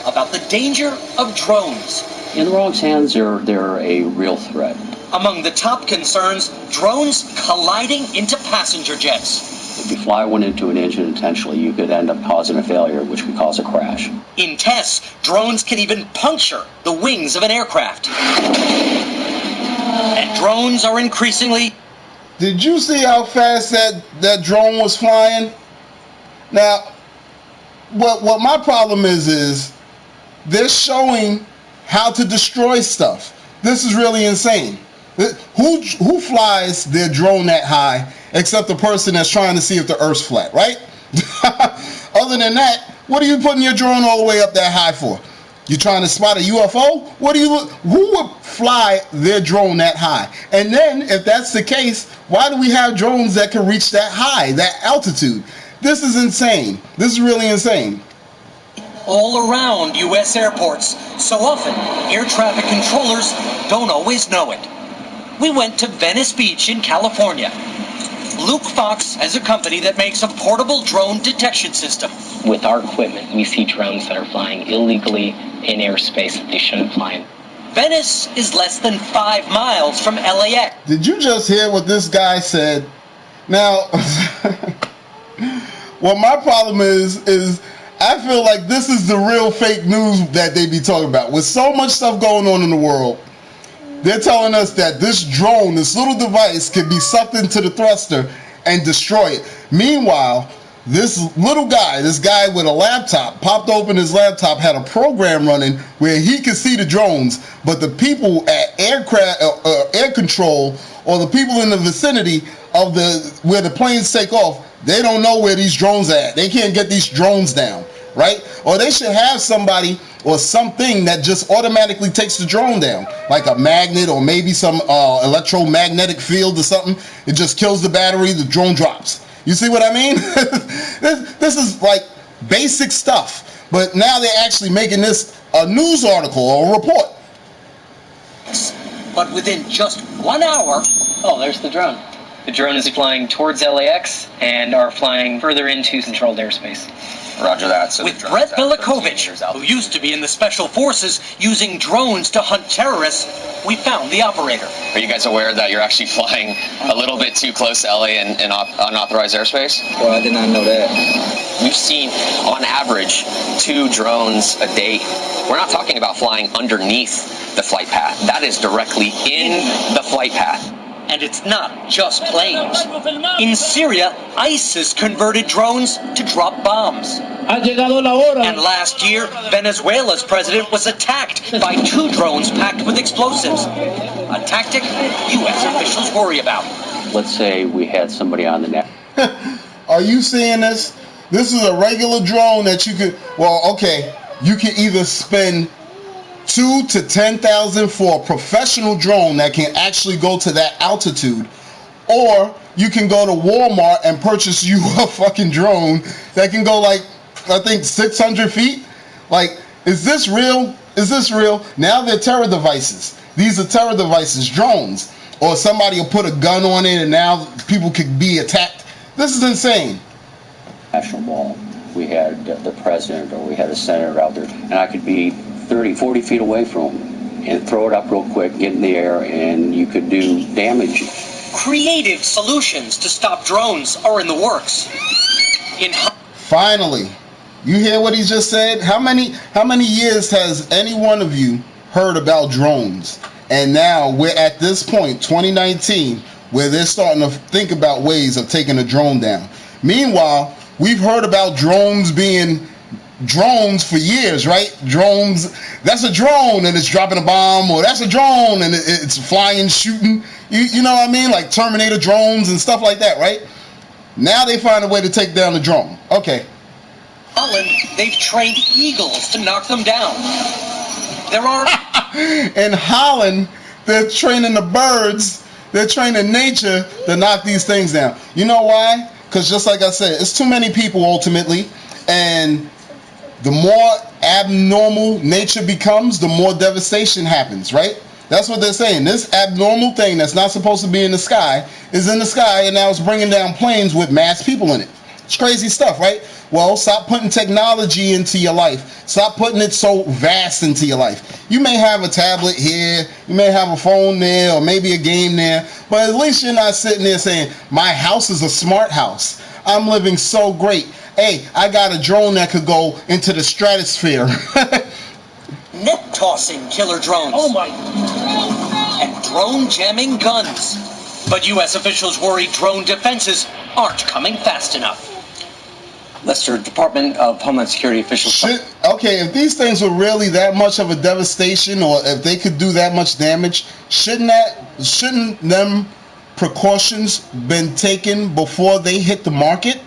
About the danger of drones. In the wrong hands, they're a real threat. Among the top concerns, drones colliding into passenger jets. If you fly one into an engine intentionally, you could end up causing a failure, which could cause a crash. In tests, drones can even puncture the wings of an aircraft. And drones are increasingly... Did you see how fast that drone was flying? Now, what my problem is they're showing how to destroy stuff. This is really insane. Who flies their drone that high except the person that's trying to see if the Earth's flat, right? Other than that, what are you putting your drone all the way up that high for? You trying to spot a UFO? Who would fly their drone that high? And then, if that's the case, why do we have drones that can reach that high, that altitude? This is insane. This is really insane. All around U.S. airports. So often, air traffic controllers don't always know it. We went to Venice Beach in California. Luke Fox has a company that makes a portable drone detection system. With our equipment, we see drones that are flying illegally in airspace that they shouldn't fly in. Venice is less than 5 miles from LAX. Did you just hear what this guy said? Now, what my problem is I feel like this is the real fake news that they be talking about. With so much stuff going on in the world, they're telling us that this drone, this little device, can be sucked into the thruster and destroy it. Meanwhile, this little guy, this guy with a laptop, popped open his laptop, had a program running where he could see the drones, but the people at air control or the people in the vicinity of where the planes take off, they don't know where these drones are at. They can't get these drones down, right? Or they should have somebody or something that just automatically takes the drone down, like a magnet or maybe some electromagnetic field or something. It just kills the battery, the drone drops. You see what I mean? This is like basic stuff, but now they're actually making this a news article or a report. But within just 1 hour... Oh, there's the drone. The drone is flying towards LAX and are flying further into controlled airspace. Roger that. So with Brett Milikovich, who used to be in the Special Forces using drones to hunt terrorists, we found the operator. Are you guys aware that you're actually flying a little bit too close to LA in unauthorized airspace? Well, I did not know that. We've seen, on average, 2 drones a day. We're not talking about flying underneath the flight path. That is directly in the flight path. And it's not just planes. In Syria, ISIS converted drones to drop bombs. And last year, Venezuela's president was attacked by 2 drones packed with explosives. A tactic U.S. officials worry about. Let's say we had somebody on the net. Are you seeing this? This is a regular drone that you could, you can either spend $2,000 to $10,000 for a professional drone that can actually go to that altitude, or you can go to Walmart and purchase you a fucking drone that can go like, I think 600 feet. Like, is this real? Is this real? Now they're terror devices. These are terror devices, drones, or somebody will put a gun on it and now people could be attacked. This is insane. National Mall. we had the president or we had a senator out there, and I could be 30, 40 feet away from them and throw it up real quick, get in the air, and you could do damage. Creative solutions to stop drones are in the works. Finally, you hear what he just said? How many years has any one of you heard about drones? And now we're at this point, 2019, where they're starting to think about ways of taking a drone down. Meanwhile, we've heard about drones being drones for years, right? Drones, that's a drone and it's dropping a bomb, or that's a drone and it's flying, shooting. You know what I mean? Like Terminator drones and stuff like that, right? Now they find a way to take down the drone. Okay. Holland, they've trained eagles to knock them down. There are... In Holland, they're training the birds, they're training nature to knock these things down. You know why? Because just like I said, it's too many people ultimately, and the more abnormal nature becomes, the more devastation happens, right? That's what they're saying. This abnormal thing that's not supposed to be in the sky is in the sky, and now it's bringing down planes with mass people in it. It's crazy stuff, right? Well, stop putting technology into your life. Stop putting it so vast into your life. You may have a tablet here, you may have a phone there, or maybe a game there, but at least you're not sitting there saying, my house is a smart house. I'm living so great. Hey, I got a drone that could go into the stratosphere. Net-tossing killer drones. Oh my. And drone-jamming guns. But U.S. officials worry drone defenses aren't coming fast enough. Lester, Department of Homeland Security officials... Okay, if these things were really that much of a devastation, or if they could do that much damage, shouldn't them precautions been taken before they hit the market?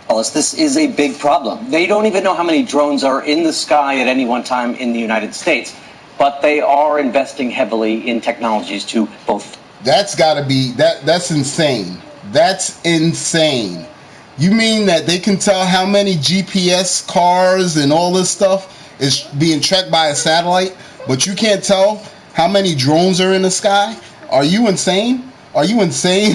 This is a big problem. They don't even know how many drones are in the sky at any one time in the United States, but they are investing heavily in technologies to both. That's got to be that's insane. That's insane. You mean that they can tell how many GPS cars and all this stuff is being tracked by a satellite, but you can't tell how many drones are in the sky? Are you insane? Are you insane?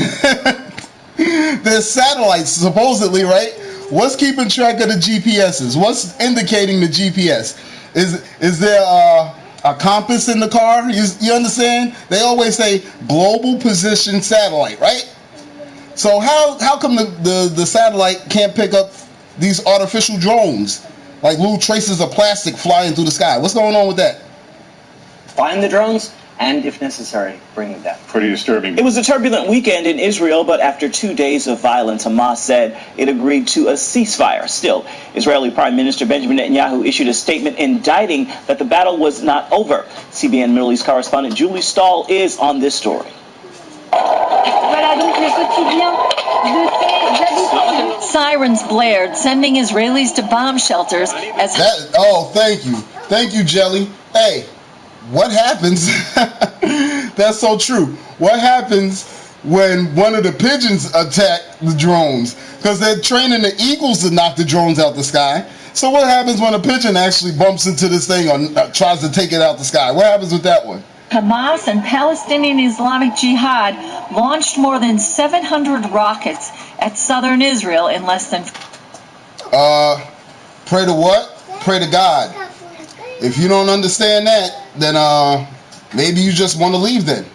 There's satellites, supposedly, right? What's keeping track of the GPSs? What's indicating the GPS? Is there a compass in the car? You understand? They always say global position satellite, right? So how come the satellite can't pick up these artificial drones, like little traces of plastic flying through the sky? What's going on with that? Find the drones, and if necessary, bring them down. Pretty disturbing. It was a turbulent weekend in Israel, but after 2 days of violence, Hamas said it agreed to a ceasefire. Still, Israeli Prime Minister Benjamin Netanyahu issued a statement indicting that the battle was not over. CBN Middle East correspondent Julie Stahl is on this story. Sirens blared, sending Israelis to bomb shelters as... Thank you, Jelly. Hey, what happens? That's so true. What happens when one of the pigeons attack the drones? Because they're training the eagles to knock the drones out the sky. So what happens when a pigeon actually bumps into this thing or tries to take it out the sky? What happens with that one? Hamas and Palestinian Islamic Jihad launched more than 700 rockets at southern Israel in less than... Pray to what? Pray to God. If you don't understand that, then maybe you just want to leave then.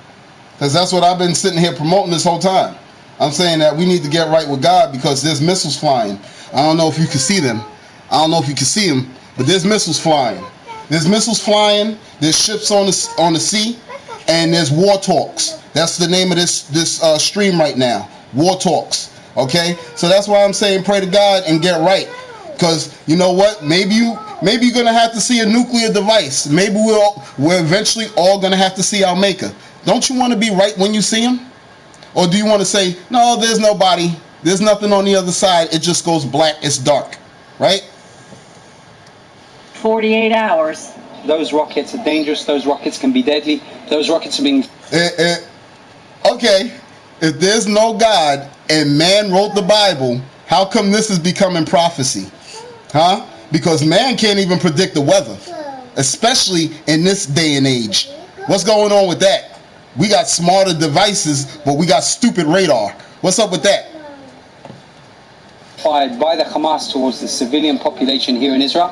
Because that's what I've been sitting here promoting this whole time. I'm saying that we need to get right with God because there's missiles flying. I don't know if you can see them. But there's missiles flying. There's missiles flying, there's ships on the sea, and there's war talks. That's the name of this stream right now. War talks. Okay? So that's why I'm saying pray to God and get right. Because you know what? Maybe you're gonna have to see a nuclear device. Maybe we're eventually all gonna have to see our maker. Don't you want to be right when you see him? Or do you want to say, no, there's nobody, there's nothing on the other side, it just goes black, it's dark, right? 48 hours. Those rockets are dangerous. Those rockets can be deadly. Those rockets are being... Okay, if there's no God and man wrote the Bible, how come this is becoming prophecy? Huh? Because man can't even predict the weather, especially in this day and age. What's going on with that? We got smarter devices, but we got stupid radar. What's up with that? fired by the Hamas towards the civilian population here in Israel.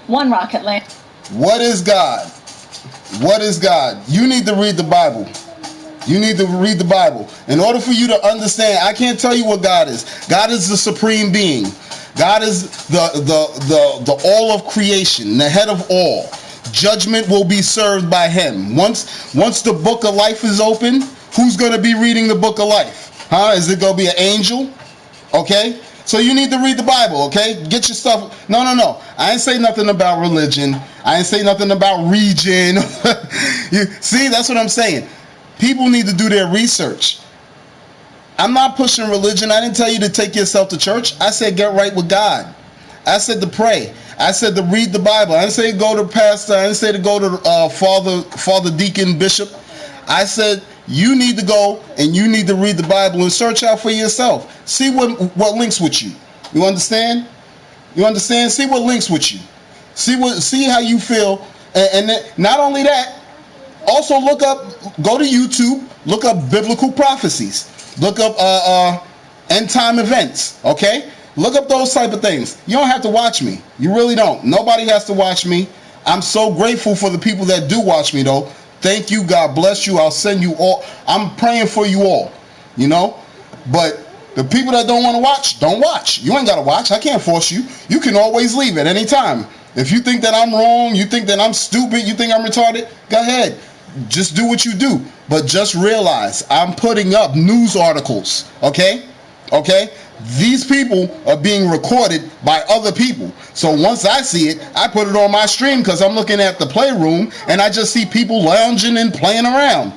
One rocket landed. What is God? What is God? You need to read the Bible. You need to read the Bible. In order for you to understand, I can't tell you what God is. God is the supreme being. God is the all of creation, the head of all. Judgment will be served by him. Once the book of life is open, who's going to be reading the book of life? Is it going to be an angel? Okay? So you need to read the Bible, okay? Get your stuff. No. I ain't say nothing about religion. I ain't say nothing about region. See, that's what I'm saying. People need to do their research. I'm not pushing religion. I didn't tell you to take yourself to church. I said get right with God. I said to pray. I said to read the Bible. I didn't say go to pastor. I didn't say to go to father, deacon, bishop. I said you need to go and you need to read the Bible and search out for yourself. See what links with you. You understand? You understand? See what links with you. See how you feel. And then, not only that, also go to YouTube, look up biblical prophecies. Look up end time events, okay? Look up those type of things. You don't have to watch me. You really don't. Nobody has to watch me. I'm so grateful for the people that do watch me, though. Thank you. God bless you. I'll send you all. I'm praying for you all, you know? But the people that don't want to watch, don't watch. You ain't got to watch. I can't force you. You can always leave at any time. If you think that I'm wrong, you think that I'm stupid, you think I'm retarded, go ahead. Just do what you do. But just realize I'm putting up news articles, okay? Okay? These people are being recorded by other people. So once I see it, I put it on my stream because I'm looking at the playroom and I just see people lounging and playing around.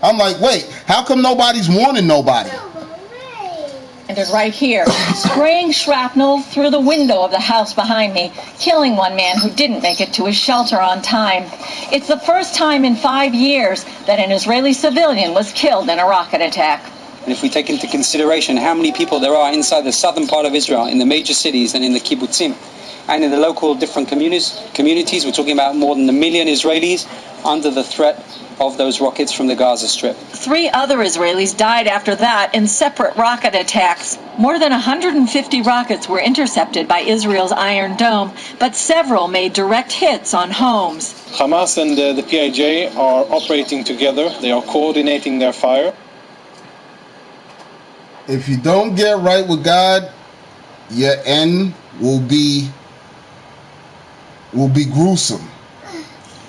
I'm like, wait, how come nobody's warning nobody? And it's right here, spraying shrapnel through the window of the house behind me, killing one man who didn't make it to his shelter on time. It's the first time in 5 years that an Israeli civilian was killed in a rocket attack. And if we take into consideration how many people there are inside the southern part of Israel, in the major cities and in the kibbutzim, and in the local different communities, we're talking about more than 1 million Israelis under the threat of those rockets from the Gaza Strip. 3 other Israelis died after that in separate rocket attacks. More than 150 rockets were intercepted by Israel's Iron Dome, but several made direct hits on homes. Hamas and the PIJ are operating together. They are coordinating their fire. If you don't get right with God, your end will be gruesome.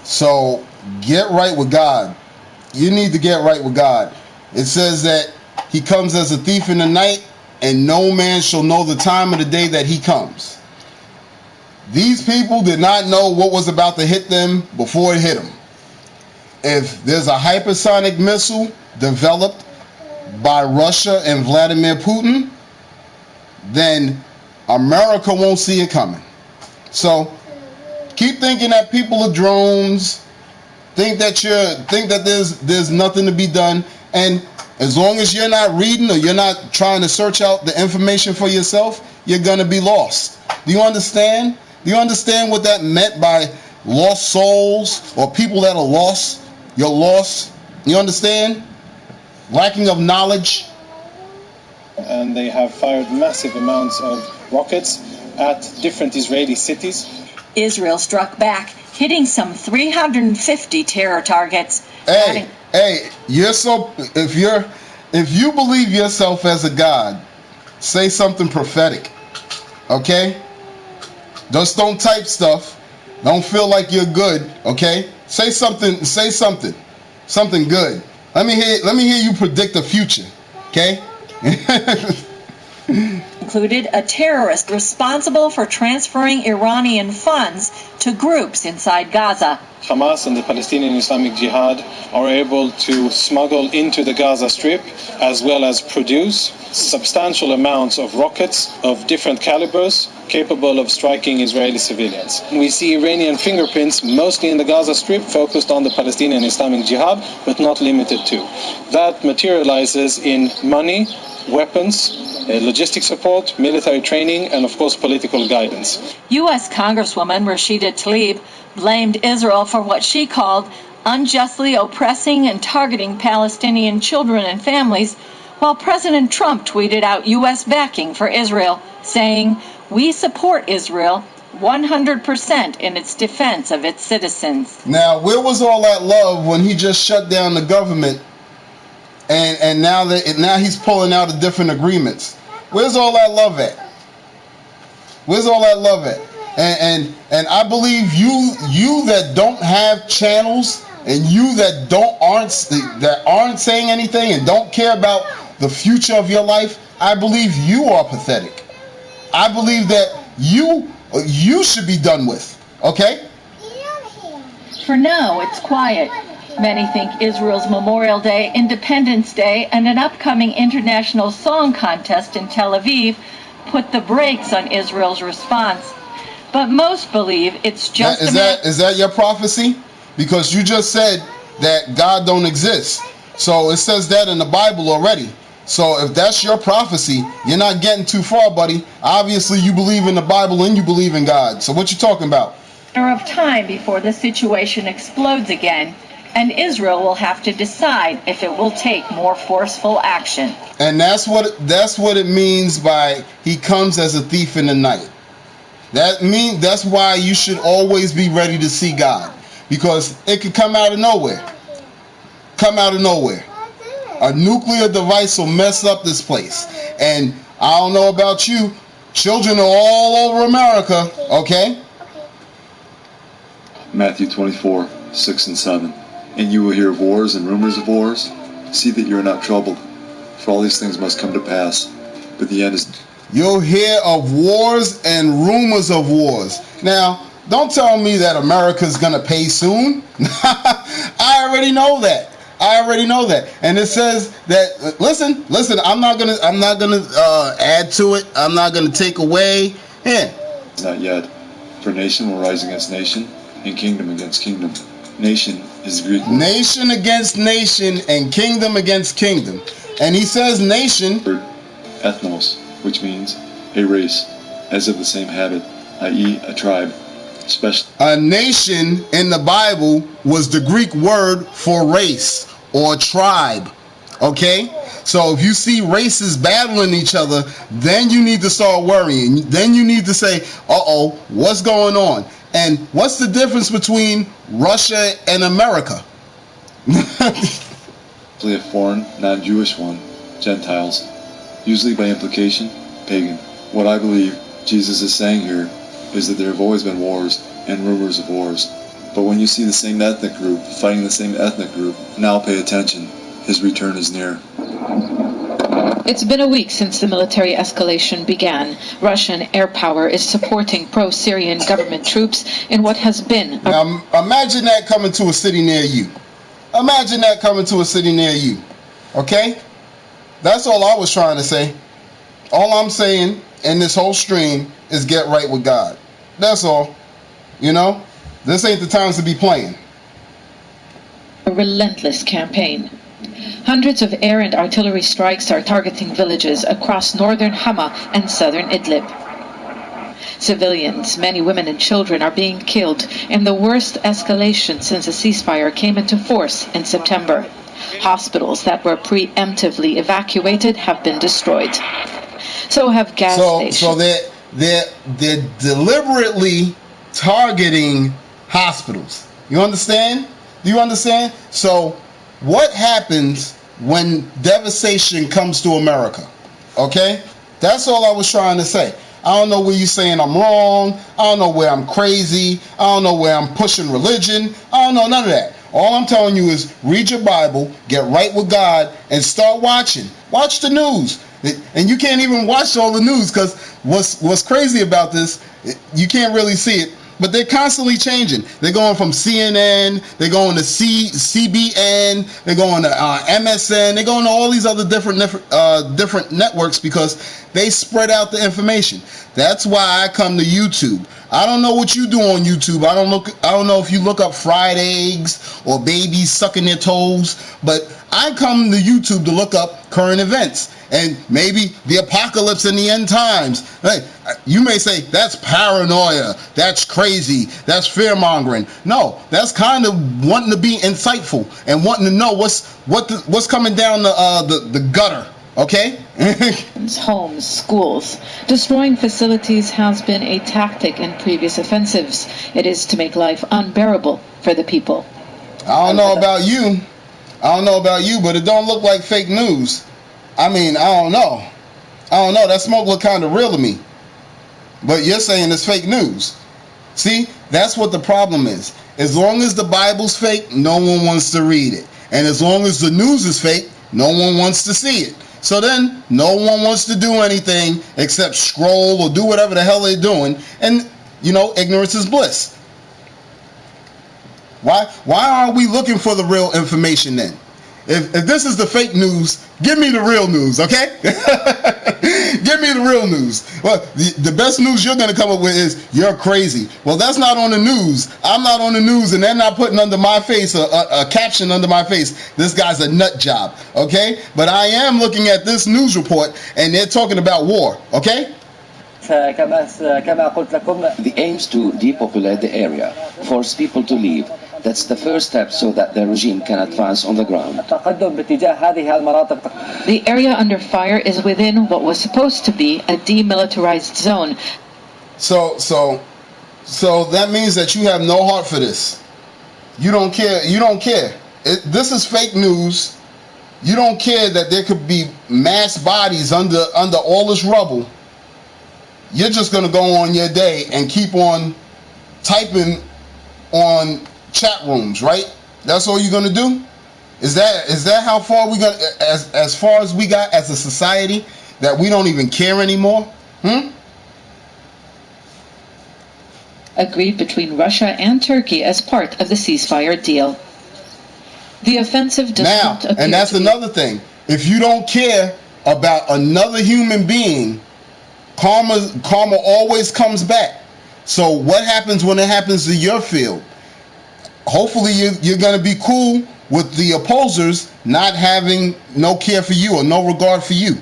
So get right with God. You need to get right with God. It says that he comes as a thief in the night, and no man shall know the time of the day that he comes. These people did not know what was about to hit them before it hit them. If there's a hypersonic missile developed by Russia and Vladimir Putin, then America won't see it coming. So keep thinking that people are drones. Think that there's nothing to be done, and as long as you're not reading or you're not trying to search out the information for yourself, you're gonna be lost. Do you understand? Do you understand what that meant by lost souls or people that are lost? You're lost. You understand? Lacking of knowledge. And they have fired massive amounts of rockets at different Israeli cities. Israel struck back, hitting some 350 terror targets. Hey, if you believe yourself as a god, say something prophetic. Okay? Just don't type stuff. Don't feel like you're good, okay? Say something good. Let me hear you predict the future, okay? Included a terrorist responsible for transferring Iranian funds to groups inside Gaza. Hamas and the Palestinian Islamic Jihad are able to smuggle into the Gaza Strip as well as produce substantial amounts of rockets of different calibers capable of striking Israeli civilians. We see Iranian fingerprints mostly in the Gaza Strip, focused on the Palestinian Islamic Jihad, but not limited to. That materializes in money, weapons, logistic support, military training, and of course political guidance. U.S. Congresswoman Rashida Tlaib blamed Israel for what she called unjustly oppressing and targeting Palestinian children and families while President Trump tweeted out U.S. backing for Israel, saying, "We support Israel 100% in its defense of its citizens." Now, where was all that love when he just shut down the government, and now he's pulling out of different agreements? Where's all that love at? Where's all that love at? And I believe you that don't have channels, and you that aren't saying anything and don't care about the future of your life, I believe you are pathetic. I believe that you should be done with, okay? For now, it's quiet. Many think Israel's Memorial Day, Independence Day, and an upcoming international song contest in Tel Aviv put the brakes on Israel's response. But most believe it's just is that your prophecy? Because you just said that God don't exist. So it says that in the Bible already. So if that's your prophecy, you're not getting too far, buddy. Obviously, you believe in the Bible and you believe in God. So what you talking about? Of time before the situation explodes again, and Israel will have to decide if it will take more forceful action. And that's what it means by he comes as a thief in the night. That's why you should always be ready to see God, because it could come out of nowhere. Come out of nowhere. A nuclear device will mess up this place. And I don't know about you, children are all over America, okay? Matthew 24, 6 and 7. And you will hear of wars and rumors of wars. See that you are not troubled, for all these things must come to pass. But the end is... You'll hear of wars and rumors of wars. Now, don't tell me that America's going to pay soon. I already know that. And it says that, listen, I'm not gonna add to it. I'm not gonna take away. Yeah. Not yet. For nation will rise against nation, and kingdom against kingdom. Nation is the Greek word. Nation against nation, and kingdom against kingdom. And he says nation. Ethnos, which means a race, as of the same habit, i.e. a tribe. A nation in the Bible was the Greek word for race or tribe. Okay? So if you see races battling each other, then you need to start worrying. Then you need to say, uh-oh, what's going on? And what's the difference between Russia and America? A foreign, non-Jewish one, Gentiles, usually by implication, pagan. What I believe Jesus is saying here is that there have always been wars and rumors of wars. But when you see the same ethnic group fighting the same ethnic group, now pay attention. His return is near. It's been a week since the military escalation began. Russian air power is supporting pro-Syrian government troops in what has been... Now, imagine that coming to a city near you. Imagine that coming to a city near you. Okay? That's all I was trying to say. All I'm saying in this whole stream is get right with God. That's all. You know? This ain't the times to be playing. A relentless campaign. Hundreds of air and artillery strikes are targeting villages across northern Hama and southern Idlib. Civilians, many women and children, are being killed in the worst escalation since a ceasefire came into force in September. Hospitals that were preemptively evacuated have been destroyed. So have gas stations. So they're deliberately targeting hospitals. You understand? Do you understand? So what happens when devastation comes to America? Okay? That's all I was trying to say. I don't know where you're saying I'm wrong. I don't know where I'm crazy. I don't know where I'm pushing religion. I don't know none of that. All I'm telling you is read your Bible, get right with God, and start watching. Watch the news. And you can't even watch all the news because what's crazy about this, you can't really see it. But they're constantly changing. They're going from CNN, they're going to CBN, they're going to MSN, they're going to all these other different networks because they spread out the information. That's why I come to YouTube. I don't know what you do on YouTube. I don't know if you look up fried eggs or babies sucking their toes, but I come to YouTube to look up current events and maybe the apocalypse and the end times. Hey, you may say that's paranoia, that's crazy, that's fear-mongering. No, that's kind of wanting to be insightful and wanting to know what's coming down the gutter. Okay? Homes, schools. Destroying facilities has been a tactic in previous offensives. It is to make life unbearable for the people. I don't know about you. I don't know about you, but it don't look like fake news. I mean, I don't know. That smoke look kind of real to me. But you're saying it's fake news. See, that's what the problem is. As long as the Bible's fake, no one wants to read it. And as long as the news is fake, no one wants to see it. So then, no one wants to do anything except scroll or do whatever the hell they're doing. And, ignorance is bliss. Why aren't we looking for the real information then? If this is the fake news, give me the real news, okay? Give me the real news. Well, the best news you're going to come up with is you're crazy. Well, that's not on the news. I'm not on the news, and they're not putting under my face a caption under my face. This guy's a nut job, okay? But I am looking at this news report, and they're talking about war, okay? The aim is to depopulate the area, force people to leave. That's the first step so that the regime can advance on the ground. The area under fire is within what was supposed to be a demilitarized zone. So that means that you have no heart for this. You don't care. This is fake news. You don't care that there could be mass bodies under all this rubble. You're just going to go on your day and keep on typing on chat rooms, right? That's all you're going to do? Is that how far we got, as far as we got as a society, that we don't even care anymore? Agreed between Russia and Turkey as part of the ceasefire deal. The offensive does not appear and that's another thing. If you don't care about another human being, karma always comes back. So what happens when it happens to your field? Hopefully you're going to be cool with the opposers not having no care for you or no regard for you.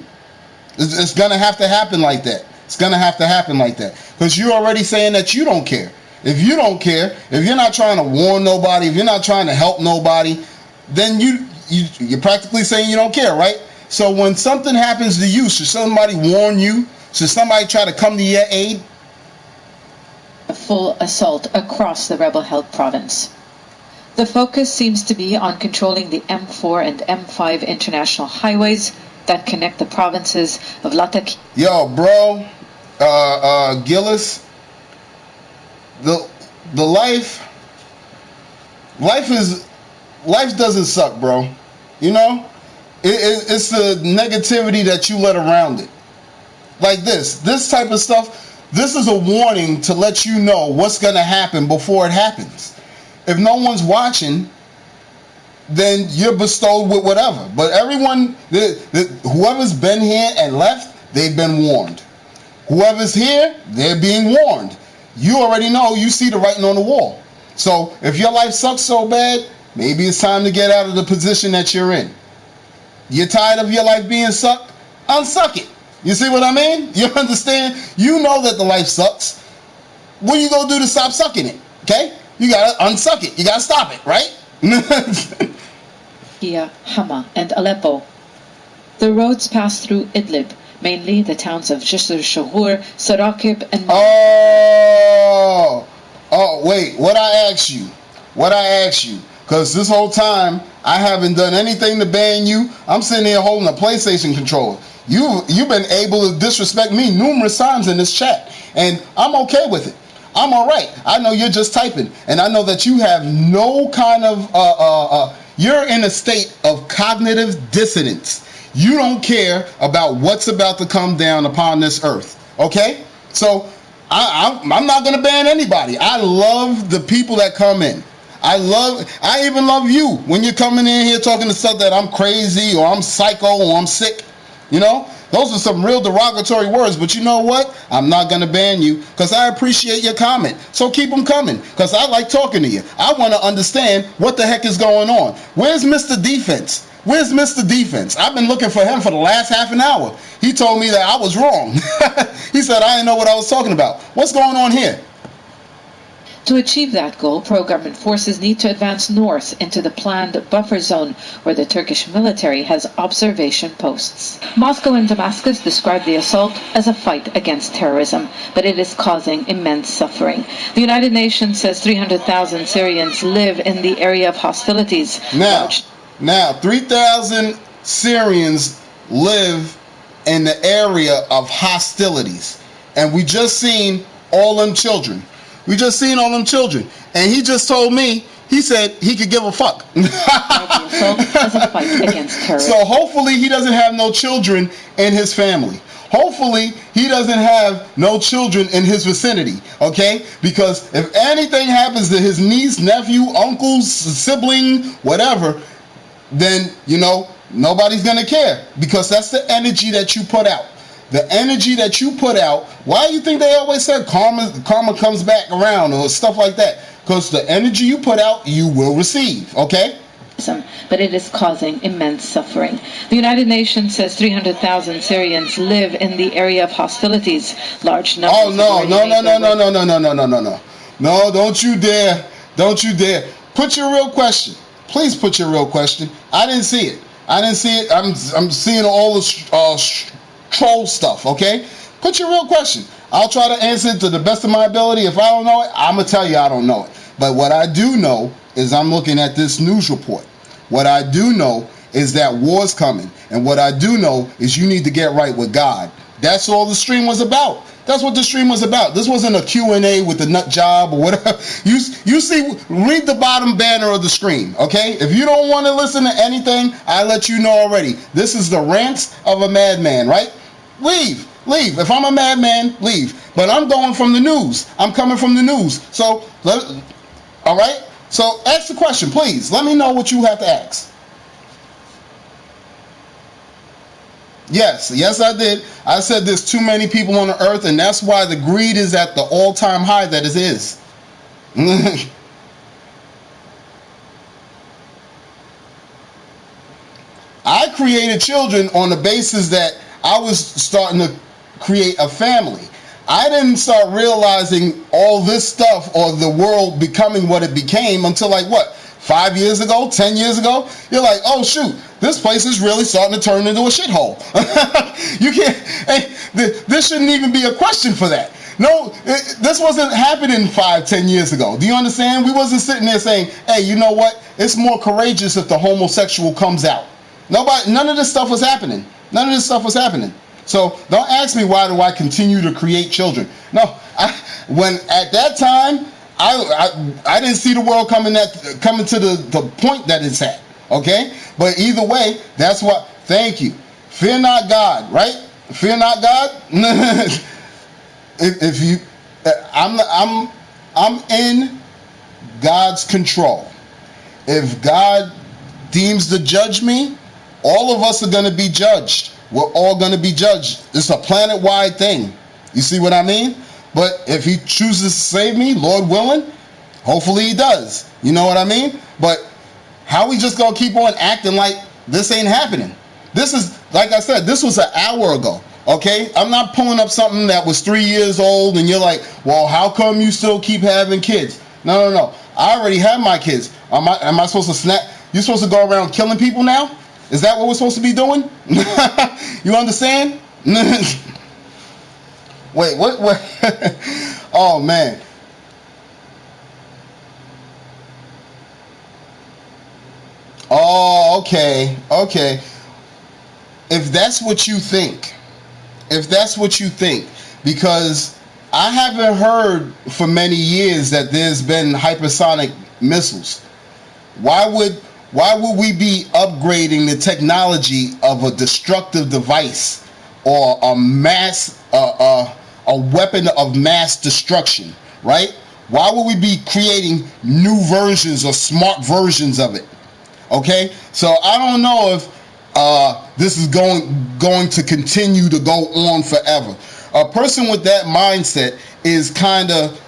It's going to have to happen like that. It's going to have to happen like that. Because you're already saying that you don't care. If you don't care, if you're not trying to warn nobody, if you're not trying to help nobody, then you're practically saying you don't care, right? So when something happens to you, should somebody warn you? Should somebody try to come to your aid? A full assault across the rebel-held province. The focus seems to be on controlling the M4 and M5 international highways that connect the provinces of Latakia. Yo, bro, Gillis, the life doesn't suck, bro. It's the negativity that you let around it. Like this type of stuff. This is a warning to let you know what's going to happen before it happens. If no one's watching, then you're bestowed with whatever. But everyone, whoever's been here and left, they've been warned. Whoever's here, they're being warned. You already know, you see the writing on the wall. So if your life sucks so bad, maybe it's time to get out of the position that you're in. You're tired of your life being sucked? Unsuck it. You see what I mean? You understand? You know that the life sucks. What are you going to do to stop sucking it? Okay? You got to unsuck it. You got to stop it, right? Here, Hama and Aleppo. The roads pass through Idlib, mainly the towns of Jisr Shahur, Sarakib, and... Oh, wait. What I asked you? Because this whole time, I haven't done anything to ban you. I'm sitting here holding a PlayStation controller. You've been able to disrespect me numerous times in this chat, and I'm okay with it. I'm all right. I know you're just typing, and I know that you have no kind of you're in a state of cognitive dissonance. You don't care about what's about to come down upon this earth. Okay? So I'm not going to ban anybody. I love the people that come in. I even love you when you're coming in here talking to stuff that I'm crazy or I'm psycho or I'm sick. Those are some real derogatory words, but you know what? I'm not going to ban you because I appreciate your comment. So keep them coming because I like talking to you. I want to understand what the heck is going on. Where's Mr. Defense? I've been looking for him for the last half an hour. He told me that I was wrong. He said I didn't know what I was talking about. What's going on here? To achieve that goal, pro-government forces need to advance north into the planned buffer zone where the Turkish military has observation posts. Moscow and Damascus describe the assault as a fight against terrorism, but it is causing immense suffering. The United Nations says 300,000 Syrians live in the area of hostilities. Now, 3,000 Syrians live in the area of hostilities. And we just seen all them children. We just seen all them children. And he just told me, he said he could give a fuck. So hopefully he doesn't have no children in his family. Hopefully he doesn't have no children in his vicinity, okay? Because if anything happens to his niece, nephew, uncle, sibling, whatever, then, you know, nobody's going to care. Because that's the energy that you put out. The energy that you put out. Why do you think they always said karma comes back around or stuff like that? Because the energy you put out, you will receive, okay? But it is causing immense suffering. The United Nations says 300,000 Syrians live in the area of hostilities. Large numbers. Oh, no. No, don't you dare. Don't you dare. Put your real question. Please put your real question. I didn't see it. I'm seeing all this troll stuff, okay? Put your real question. I'll try to answer it to the best of my ability. If I don't know it, I'm going to tell you I don't know it. But what I do know is I'm looking at this news report. What I do know is that war's coming. And what I do know is you need to get right with God. That's all the stream was about. That's what the stream was about. This wasn't a Q&A with the nut job or whatever. You see, read the bottom banner of the screen, okay? If you don't want to listen to anything, I let you know already. This is the rants of a madman, right? Leave. If I'm a madman, leave. But I'm going from the news. I'm coming from the news. So, all right? So ask the question, please. Let me know what you have to ask. Yes, I did. I said there's too many people on the earth, and that's why the greed is at the all-time high that it is. I created children on the basis that I was starting to create a family. I didn't start realizing all this stuff or the world becoming what it became until like what? 5 years ago, 10 years ago, you're like, oh shoot, this place is really starting to turn into a shithole. You can't, hey, this shouldn't even be a question for that. No, this wasn't happening 5-10 years ago. Do you understand? We wasn't sitting there saying, hey, you know what? It's more courageous if the homosexual comes out. None of this stuff was happening. None of this stuff was happening. So don't ask me why do I continue to create children. No, when at that time, I didn't see the world coming to the point that it's at. Okay, but either way, that's what. Thank you. Fear not God, right? Fear not God. if you, I'm in God's control. If God deems to judge me, all of us are going to be judged. We're all going to be judged. It's a planet-wide thing. You see what I mean? But if he chooses to save me, Lord willing, hopefully he does. You know what I mean? But how we just going to keep on acting like this ain't happening? This is, like I said, this was an hour ago. Okay? I'm not pulling up something that was 3 years old and you're like, well, how come you still keep having kids? No. I already have my kids. Am I supposed to snap? You're supposed to go around killing people now? Is that what we're supposed to be doing? You understand? Wait, what? Oh, man. Oh, okay. If that's what you think, because I haven't heard for many years that there's been hypersonic missiles. Why would we be upgrading the technology of a destructive device or a weapon of mass destruction, right? Why would we be creating new versions or smart versions of it? Okay, so I don't know if this is going to continue to go on forever. A person with that mindset is kind of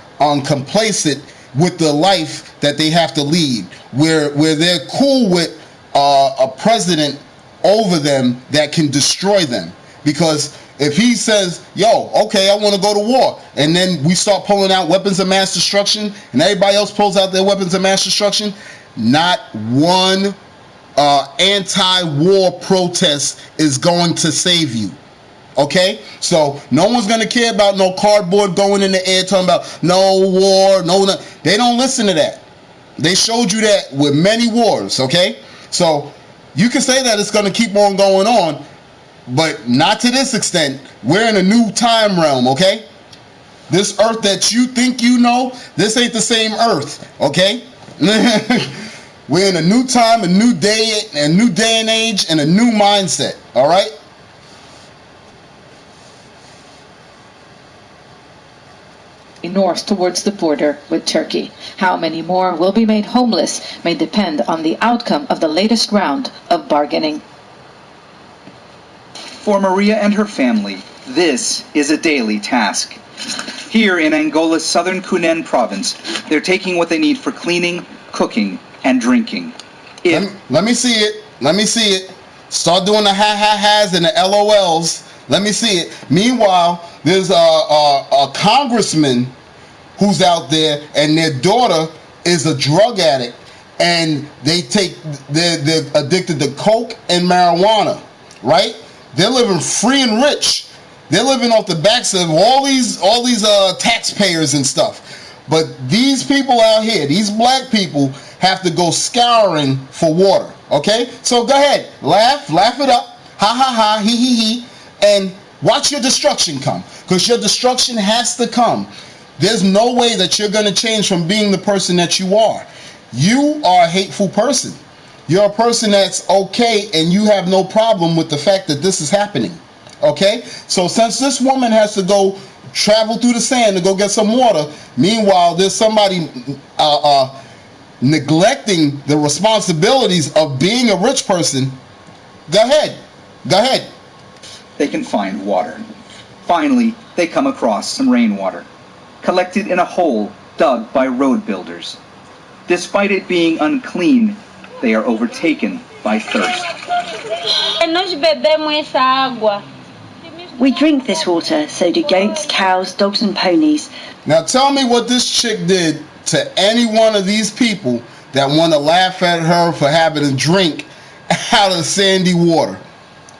complacent with the life that they have to lead, where they're cool with a president over them that can destroy them. Because if he says, yo, okay, I want to go to war, and then we start pulling out weapons of mass destruction, and everybody else pulls out their weapons of mass destruction, not one anti-war protest is going to save you. Okay? So no one's going to care about no cardboard going in the air talking about no war, no. They don't listen to that. They showed you that with many wars, okay? So you can say that it's going to keep on going on, but not to this extent. We're in a new time realm, okay? This earth that you think you know, this ain't the same earth, okay? We're in a new time, a new day and age, and a new mindset, all right? North towards the border with Turkey. How many more will be made homeless may depend on the outcome of the latest round of bargaining. For Maria and her family, this is a daily task. Here in Angola's southern Cunene province, they're taking what they need for cleaning, cooking, and drinking. Let me see it. Let me see it. Start doing the ha-ha-has and the LOLs. Let me see it. Meanwhile, there's a congressman who's out there, and their daughter is a drug addict, and they're addicted to coke and marijuana, right? They're living free and rich. They're living off the backs of all these taxpayers and stuff. But these people out here, these black people, have to go scouring for water. Okay, so go ahead, laugh it up, ha ha ha, he he he. And watch your destruction come, because your destruction has to come. There's no way that you're going to change from being the person that you are. You are a hateful person. You're a person that's okay, and you have no problem with the fact that this is happening. Okay? So since this woman has to go travel through the sand to go get some water, meanwhile, there's somebody neglecting the responsibilities of being a rich person, go ahead. Go ahead. They can find water. Finally, they come across some rainwater, collected in a hole dug by road builders. Despite it being unclean, they are overtaken by thirst. We drink this water, so do goats, cows, dogs and ponies. Now tell me what this chick did to any one of these people that want to laugh at her for having a drink out of sandy water.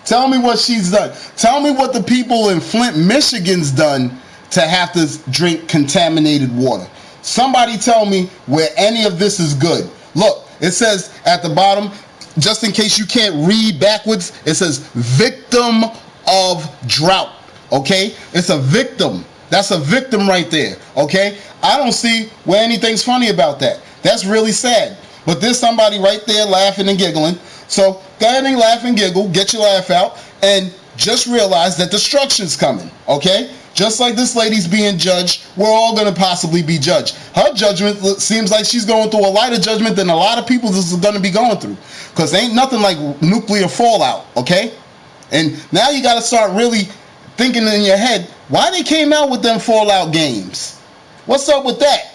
Tell me what she's done. Tell me what the people in Flint, Michigan's done to have to drink contaminated water. Somebody tell me where any of this is good. Look, it says at the bottom, just in case you can't read backwards, it says victim of drought. Okay? It's a victim. That's a victim right there. Okay? I don't see where anything's funny about that. That's really sad. But there's somebody right there laughing and giggling. So go ahead and laugh and giggle, get your laugh out, and just realize that destruction's coming, okay? Just like this lady's being judged, we're all going to possibly be judged. Her judgment seems like she's going through a lighter judgment than a lot of people this is going to be going through, because ain't nothing like nuclear fallout, okay? And now you got to start really thinking in your head, why they came out with them Fallout games? What's up with that?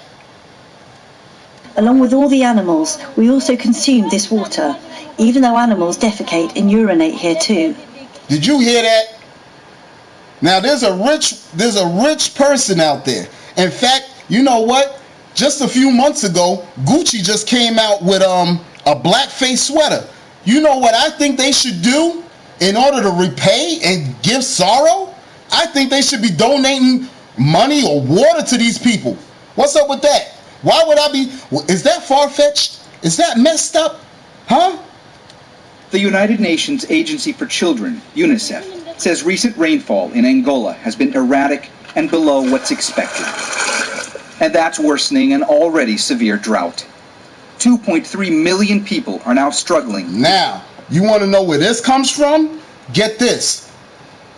Along with all the animals, we also consume this water, even though animals defecate and urinate here too. Did you hear that? Now there's a rich person out there. In fact, you know what? Just a few months ago, Gucci just came out with a blackface sweater. You know what I think they should do in order to repay and give sorrow? I think they should be donating money or water to these people. What's up with that? Why would I be? Is that far-fetched? Is that messed up? Huh? The United Nations Agency for Children, UNICEF, says recent rainfall in Angola has been erratic and below what's expected. And that's worsening an already severe drought. 2.3 million people are now struggling. Now, you want to know where this comes from? Get this.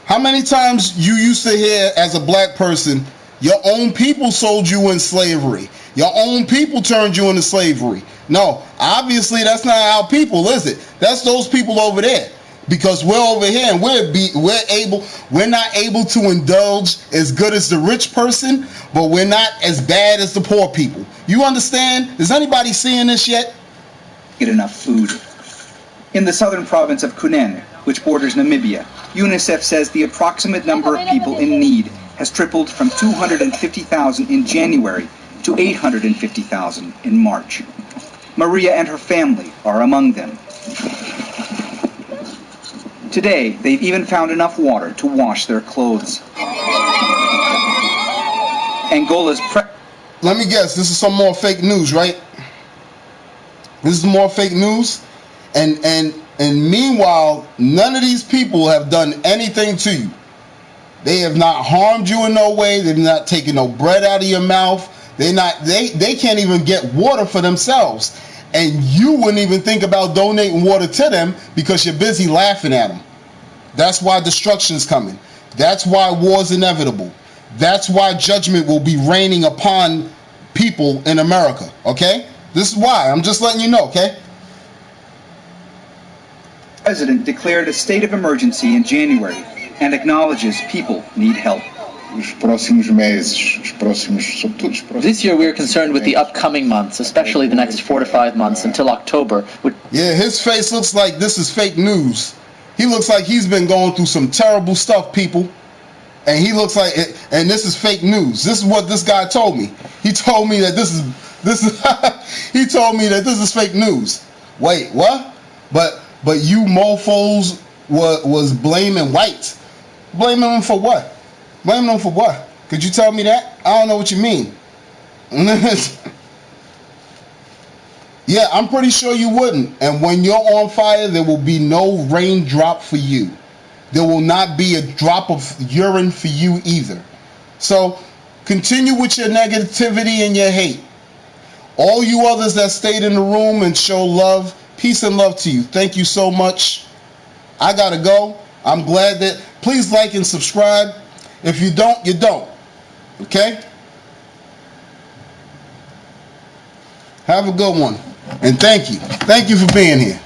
How many times you used to hear as a black person, your own people sold you in slavery? Your own people turned you into slavery. No, obviously that's not our people, is it? That's those people over there. Because we're over here and we're not able to indulge as good as the rich person, but we're not as bad as the poor people. You understand? Is anybody seeing this yet? Get enough food. In the southern province of Cunene, which borders Namibia, UNICEF says the approximate number of people in need has tripled from 250,000 in January to 850,000 in March. Maria and her family are among them. Today, they've even found enough water to wash their clothes. Angola's Let me guess, this is some more fake news, right? This is more fake news? And meanwhile, none of these people have done anything to you. They have not harmed you in no way. They've not taken no bread out of your mouth. They can't even get water for themselves. And you wouldn't even think about donating water to them because you're busy laughing at them. That's why destruction's coming. That's why war's inevitable. That's why judgment will be raining upon people in America, okay? This is why. I'm just letting you know, okay? The president declared a state of emergency in January and acknowledges people need help. This year we are concerned with the upcoming months, especially the next 4 to 5 months until October. Yeah, his face looks like this is fake news. He looks like he's been going through some terrible stuff, people. And he looks like it, and this is fake news. This is what this guy told me. He told me that this is he told me that this is fake news. Wait, what? But you mofos was blaming whites. Blaming them for what? Blaming them for what? Could you tell me that? I don't know what you mean. Yeah, I'm pretty sure you wouldn't. And when you're on fire, there will be no raindrop for you. There will not be a drop of urine for you either. So continue with your negativity and your hate. All you others that stayed in the room and show love, peace and love to you. Thank you so much. I gotta go. I'm glad that, please like and subscribe. If you don't, you don't. Okay? Have a good one. And thank you. Thank you for being here.